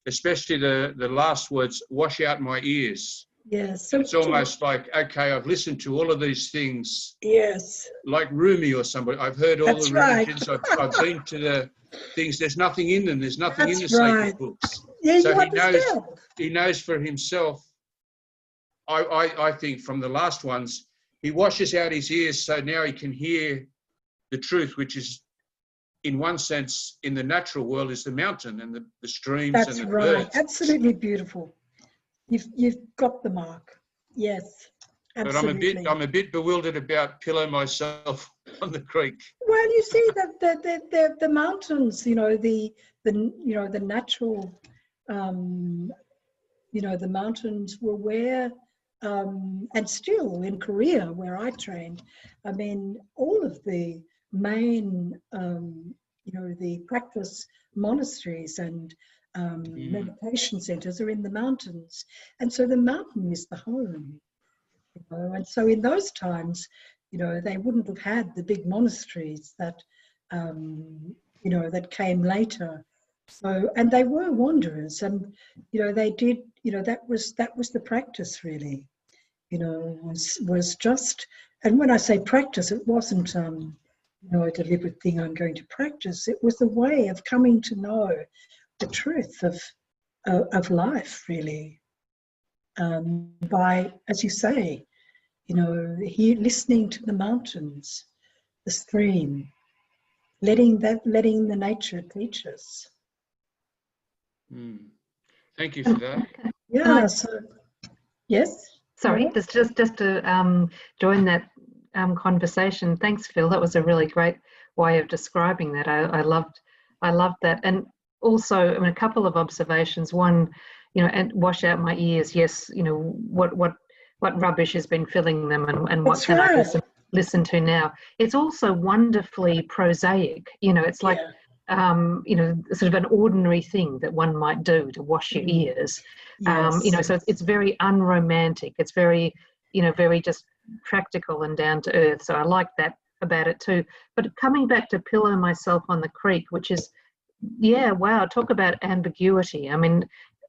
especially the last words, wash out my ears. Yes. So it's almost like, okay, I've listened to all of these things. Yes. Like Rumi or somebody. I've heard all the religions. I've been to the things. There's nothing in them. There's nothing in the sacred books. Yeah, so he knows for himself. I think from the last ones, he washes out his ears so now he can hear the truth, which is, in one sense, in the natural world, is the mountain and the streams and the birds. Absolutely beautiful. You've got the mark. Yes, absolutely. But I'm a bit bewildered about pillow myself on the creek. Well, you see that the mountains, you know, the natural, the mountains were where, and still in Korea where I trained. I mean, all of the main, the practice monasteries and meditation centers are in the mountains, and so the mountain is the home. And so in those times, they wouldn't have had the big monasteries that that came later. So, and they were wanderers, and they did, that was the practice really. Was just, and when I say practice, it wasn't a deliberate thing I'm going to practice. It was the way of coming to know the truth of life, really, by, as you say, listening to the mountains, the stream, letting the nature teach us. Thank you for that. Yeah. Yes. Sorry, just to join that conversation. Thanks, Phil. That was a really great way of describing that. I loved that. And also, I mean, a couple of observations. One, and wash out my ears. Yes, what rubbish has been filling them, and what can I listen to now? It's also wonderfully prosaic. It's like sort of an ordinary thing that one might do to wash your ears. Yes. So it's very unromantic. It's very, very just practical and down to earth. So I like that about it too. But coming back to pillow myself on the creek, which is, wow, talk about ambiguity. I mean,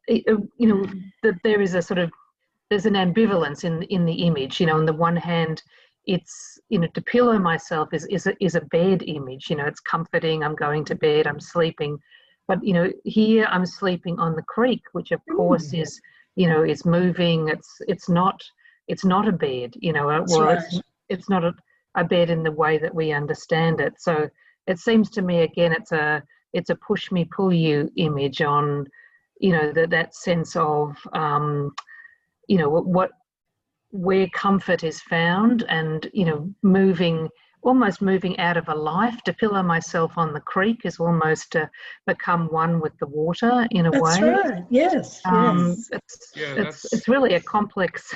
that there is a sort of there's an ambivalence in the image. You know, on the one hand, it's, you know, to pillow myself is a bed image. You know, it's comforting. I'm going to bed. I'm sleeping, but you know, here I'm sleeping on the creek, which of course is, you know, is moving. It's not a bed. You know, it's not a bed in the way that we understand it. So it seems to me, again, it's a push me pull you image on, you know, that sense of, you know, where comfort is found, and, you know, almost moving out of a life. To pillow myself on the creek is almost to become one with the water in a way. That's right. Yes. It's really a complex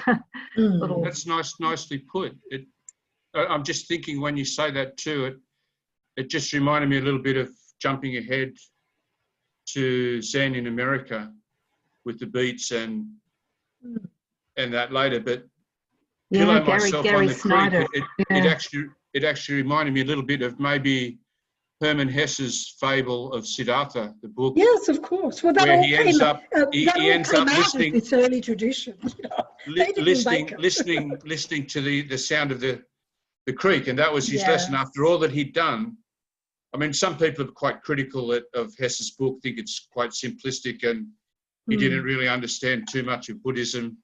little. That's nicely put. I'm just thinking when you say that too, it just reminded me a little bit of jumping ahead to Zen in America with the beats and that later. But pillow myself on the Snyder. creek, it actually reminded me a little bit of maybe Hermann Hesse's fable of Siddhartha, the book. Yes, of course. Well, where he ends up listening. It's early tradition. Listening to the sound of the creek, and that was his lesson after all that he'd done. I mean, some people are quite critical of Hesse's book, think it's quite simplistic and he didn't really understand too much of Buddhism.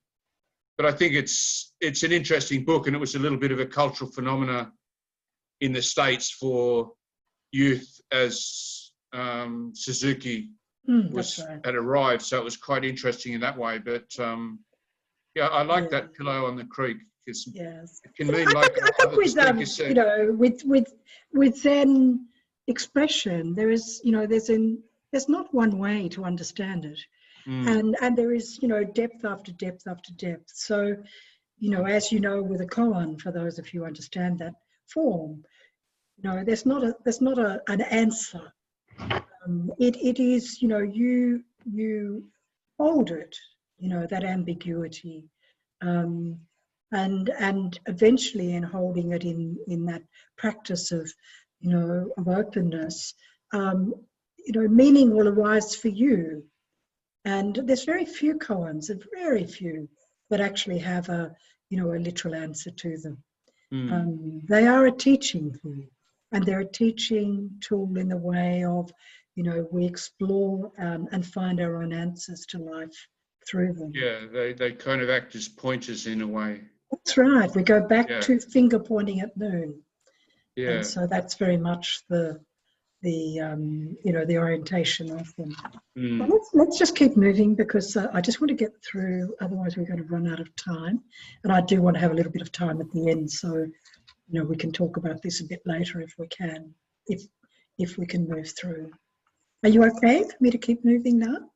But I think it's an interesting book, and it was a little bit of a cultural phenomena in the States for youth as Suzuki had arrived. So it was quite interesting in that way. But I like that pillow on the creek. Yes. It can mean I think you know, with Zen expression, there is, you know, there's not one way to understand it, and there is, you know, depth after depth after depth. So, you know, as you know, with a koan, for those of you who understand that form, you know, there's not an answer. It is, you know, you hold it, you know, that ambiguity. And eventually, in holding it in that practice of, you know, of openness, you know, meaning will arise for you. And there's very few koans, very few, that actually have a literal answer to them. They are a teaching tool, and they're a teaching tool in the way of, you know, we explore and find our own answers to life through them. Yeah, they kind of act as pointers in a way. That's right. We go back to finger pointing at noon. Yeah. And so that's very much the you know, the orientation of them. But let's just keep moving, because I just want to get through. Otherwise, we're going to run out of time, and I do want to have a little bit of time at the end, so, you know, we can talk about this a bit later if we can, if we can move through. Are you okay for me to keep moving now?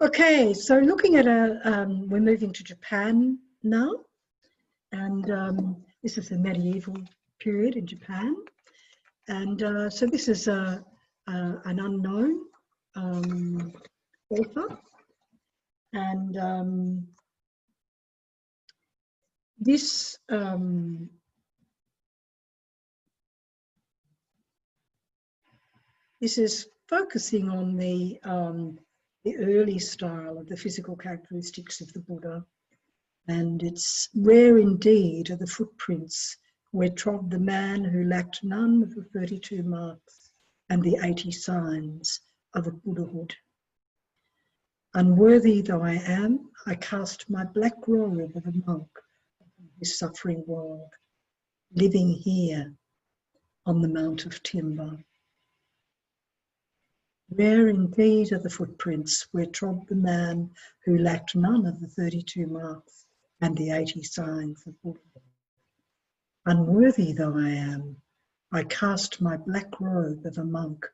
Okay, so looking at we're moving to Japan now, and this is the medieval period in Japan, and so this is an unknown author, and this is focusing on the early style of the physical characteristics of the Buddha. And it's rare indeed are the footprints where trod the man who lacked none of the 32 marks and the 80 signs of a Buddhahood. Unworthy though I am, I cast my black robe of a monk upon this suffering world, living here on the Mount of Timber. Rare indeed are the footprints where trod the man who lacked none of the 32 marks and the 80 signs of Buddha. Unworthy though I am, I cast my black robe of a monk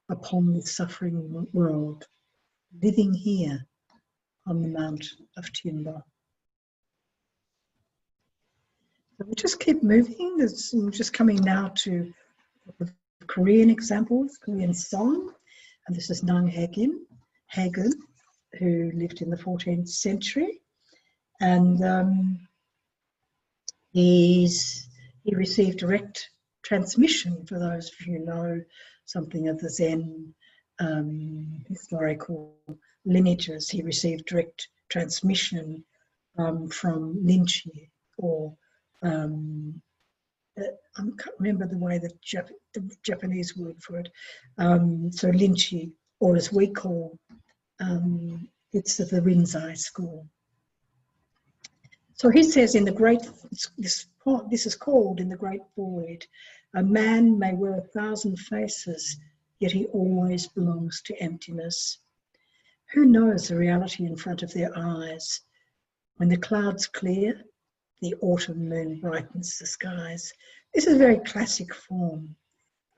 upon this suffering world, living here on the Mount of Timber. So we just keep moving. I'm just coming now to Korean examples, Korean song. And this is Nang Hagen, who lived in the 14th century. And he received direct transmission, for those of you who know something of the Zen historical lineages. He received direct transmission from Linchi, or I can't remember the way the Japanese word for it. So Linchi, or as we call, it's the Rinzai school. So he says in the great, this is called in the Great Void, a man may wear 1,000 faces, yet he always belongs to emptiness. Who knows the reality in front of their eyes? When the clouds clear, the autumn moon brightens the skies. This is a very classic form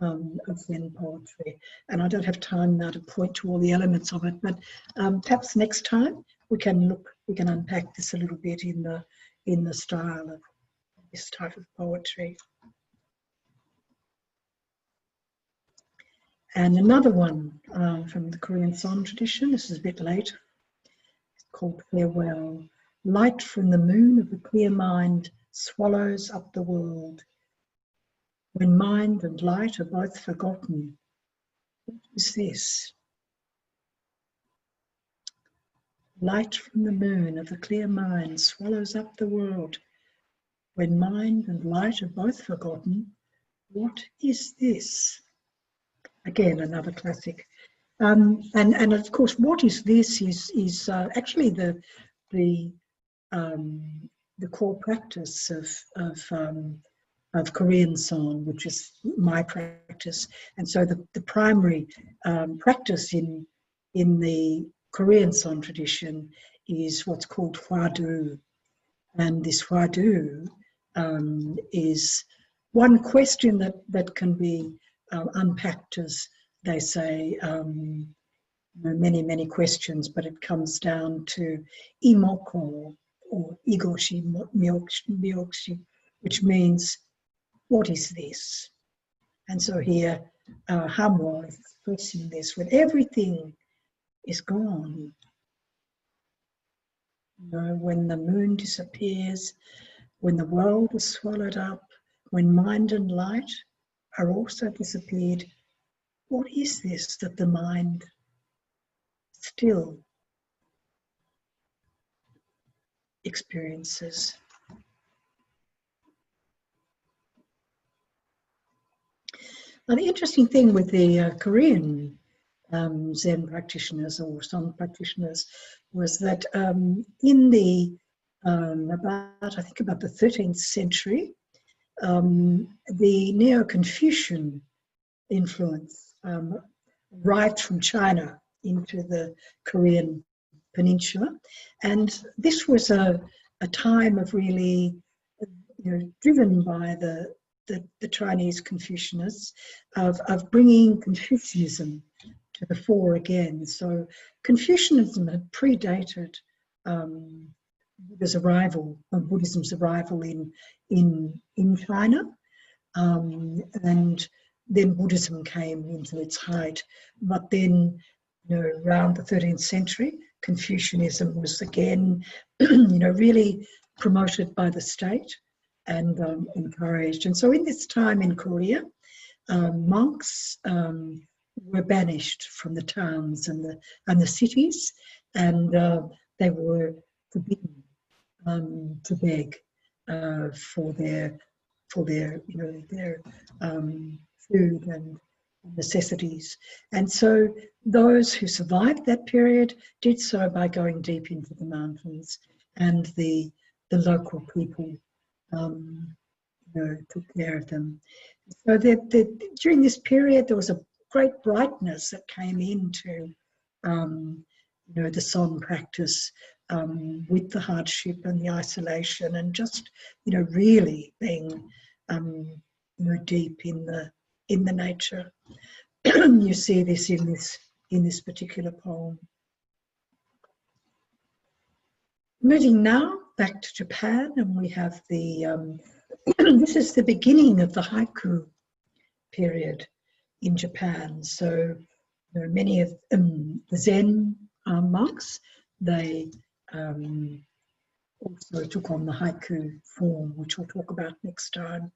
of Zen poetry, and I don't have time now to point to all the elements of it, but perhaps next time we can unpack this a little bit in the style of this type of poetry. And another one from the Korean song tradition, this is a bit later, it's called Farewell. Light from the moon of a clear mind swallows up the world. When mind and light are both forgotten, what is this? Light from the moon of a clear mind swallows up the world. When mind and light are both forgotten, what is this? Again, another classic. And of course, what is this is actually the core practice of Korean song, which is my practice. And so the primary practice in the Korean song tradition is what's called hwadu. And this hwadu is one question that can be unpacked, as they say, many questions, but it comes down to imoko, or igoshi myoshi, which means, what is this? And so here Hamwa is expressing this: when everything is gone, when the moon disappears, when the world is swallowed up, when mind and light are also disappeared, what is this that the mind still experiences? Now, the interesting thing with the Korean Zen practitioners or song practitioners was that in the about the 13th century, the Neo-Confucian influence arrived from China into the Korean peninsula, and this was a time of really, driven by the Chinese Confucianists, of bringing Confucianism to the fore again. So Confucianism had predated Buddhism's arrival in China, and then Buddhism came into its height. But then, around the 13th century, Confucianism was again, really promoted by the state and encouraged. And so in this time in Korea, monks were banished from the towns and the cities, and they were forbidden to beg for their food and necessities. And so those who survived that period did so by going deep into the mountains, and the local people took care of them. So during this period, there was a great brightness that came into the song practice, with the hardship and the isolation, and just really being deep in the nature. You see this in this particular poem. Moving now back to Japan, and we have the this is the beginning of the haiku period in Japan. So many of the Zen monks, they also took on the haiku form, which we'll talk about next time.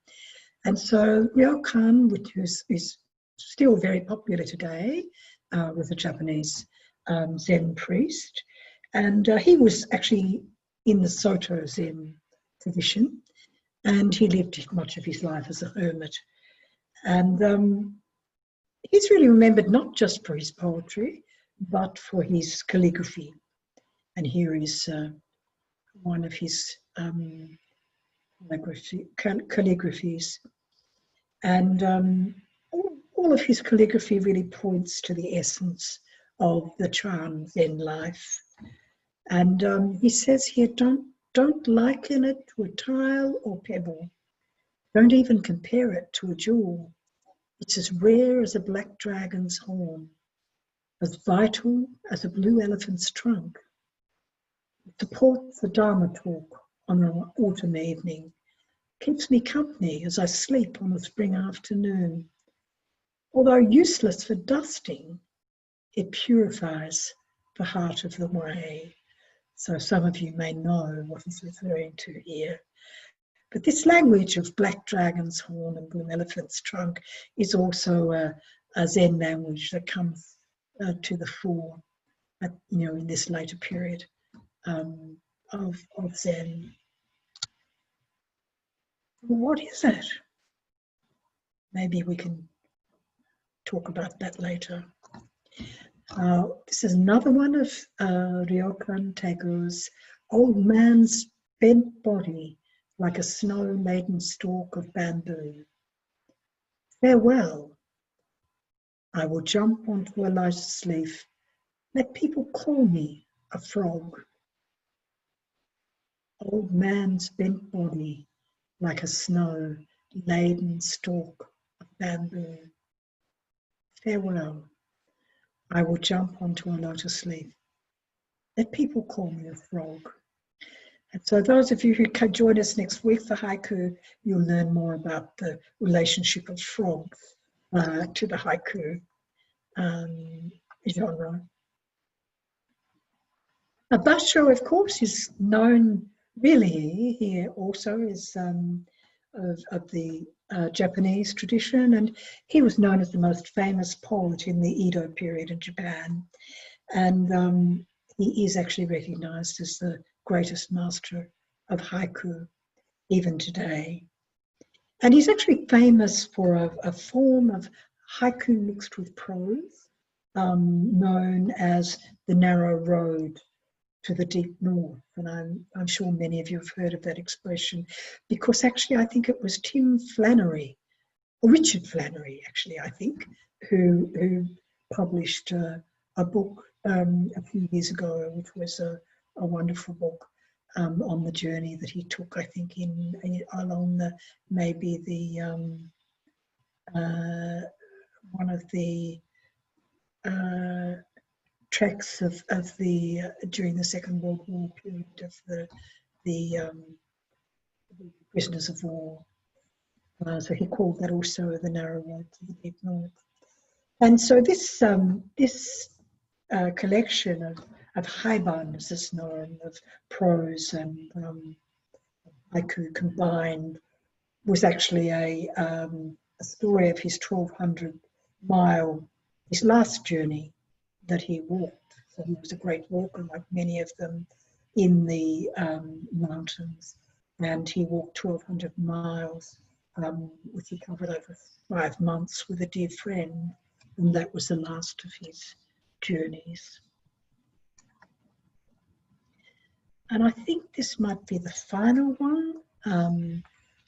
And so ryokan, which is still very popular today, was a Japanese Zen priest, and he was actually in the Soto Zen tradition, and he lived much of his life as a hermit. And he's really remembered not just for his poetry, but for his calligraphy. And here is one of his calligraphies. And all of his calligraphy really points to the essence of the Chan Zen life. And he says here, don't liken it to a tile or pebble. Don't even compare it to a jewel. It's as rare as a black dragon's horn, as vital as a blue elephant's trunk. It supports the Dharma talk on an autumn evening, keeps me company as I sleep on a spring afternoon. Although useless for dusting, it purifies the heart of the way. So some of you may know what he's referring to here. But this language of black dragon's horn and blue elephant's trunk is also a Zen language that comes to the fore, in this later period of Zen. What is it? Maybe we can talk about that later. This is another one of Ryokan Tagore's old man's bent body like a snow-laden stalk of bamboo. Farewell. I will jump onto a lotus leaf. Let people call me a frog. Old man's bent body like a snow-laden stalk of bamboo. Farewell. I will jump onto a lotus leaf. Let people call me a frog. And so those of you who can join us next week for haiku, you'll learn more about the relationship of frogs to the haiku genre. Basho, of course, is known really here also as of the Japanese tradition, and he was known as the most famous poet in the Edo period in Japan. And he is actually recognized as the greatest master of haiku, even today. And he's actually famous for a form of haiku mixed with prose, known as the narrow road to the deep north. And I'm sure many of you have heard of that expression, because actually I think it was Tim Flannery, or Richard Flannery actually, I think, who published a book a few years ago, which was a wonderful book on the journey that he took, I think, along one of the tracks of the during the Second World War period of the prisoners of war. So he called that also the narrow road to the deep north. And so this collection of haiban, as it's known, of prose and haiku combined, was actually a story of his 1,200-mile, his last journey that he walked. So he was a great walker, like many of them, in the mountains, and he walked 1,200 miles, which he covered over 5 months with a dear friend, and that was the last of his journeys. And I think this might be the final one,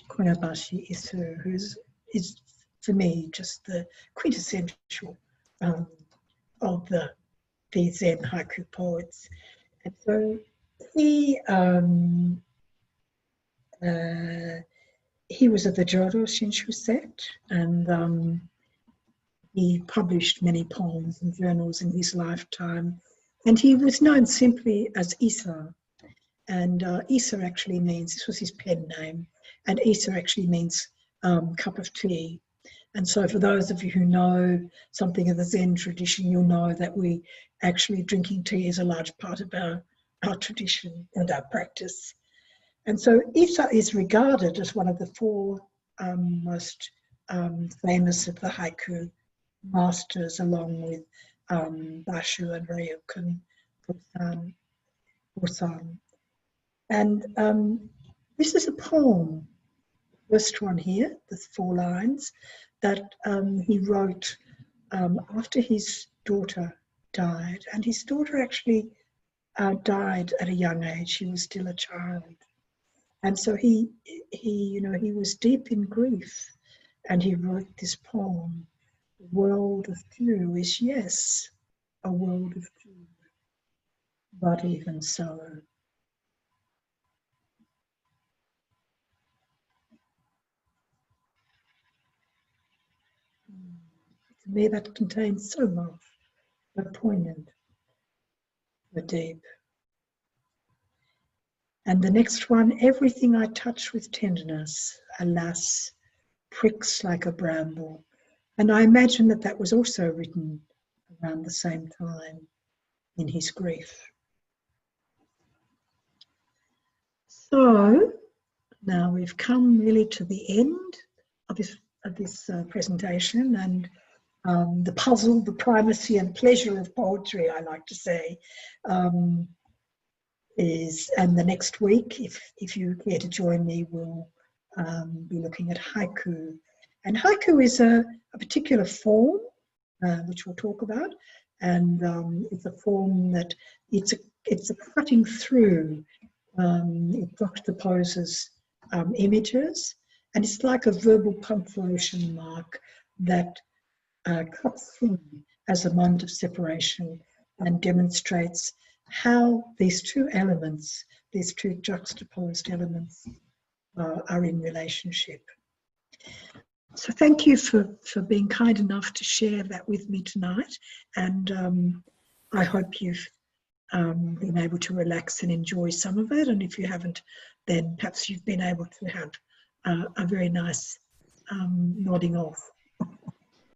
Kunabashi Isu, who is for me just the quintessential of the Zen haiku poets. And so he was of the Jodo Shinshu sect, and he published many poems and journals in his lifetime, and he was known simply as Isa. And Isa actually means, this was his pen name, and Isa actually means cup of tea. And so for those of you who know something of the Zen tradition, you'll know that we actually drinking tea is a large part of our tradition and our practice. And so Isa is regarded as one of the 4 most famous of the haiku masters, along with Bashu and Ryuk and Busan. And this is a poem, first one here, the 4 lines, that he wrote after his daughter died. And his daughter actually died at a young age. She was still a child. And so he was deep in grief, and he wrote this poem. The world of dew is, yes, a world of dew, but even so. To me, that contains so much, but poignant, but deep. And the next one, everything I touch with tenderness, alas, pricks like a bramble. And I imagine that that was also written around the same time in his grief. So now we've come really to the end of this presentation, and the puzzle, the primacy and pleasure of poetry, I like to say, and the next week, if you care to join me, we'll be looking at haiku. And haiku is a particular form, which we'll talk about, and it's a form that it's a cutting through. It juxtaposes images, and it's like a verbal punctuation mark that cuts through as a moment of separation and demonstrates how these two elements, these two juxtaposed elements, are in relationship. So thank you for being kind enough to share that with me tonight, and I hope you've been able to relax and enjoy some of it, and if you haven't, then perhaps you've been able to have a very nice nodding off.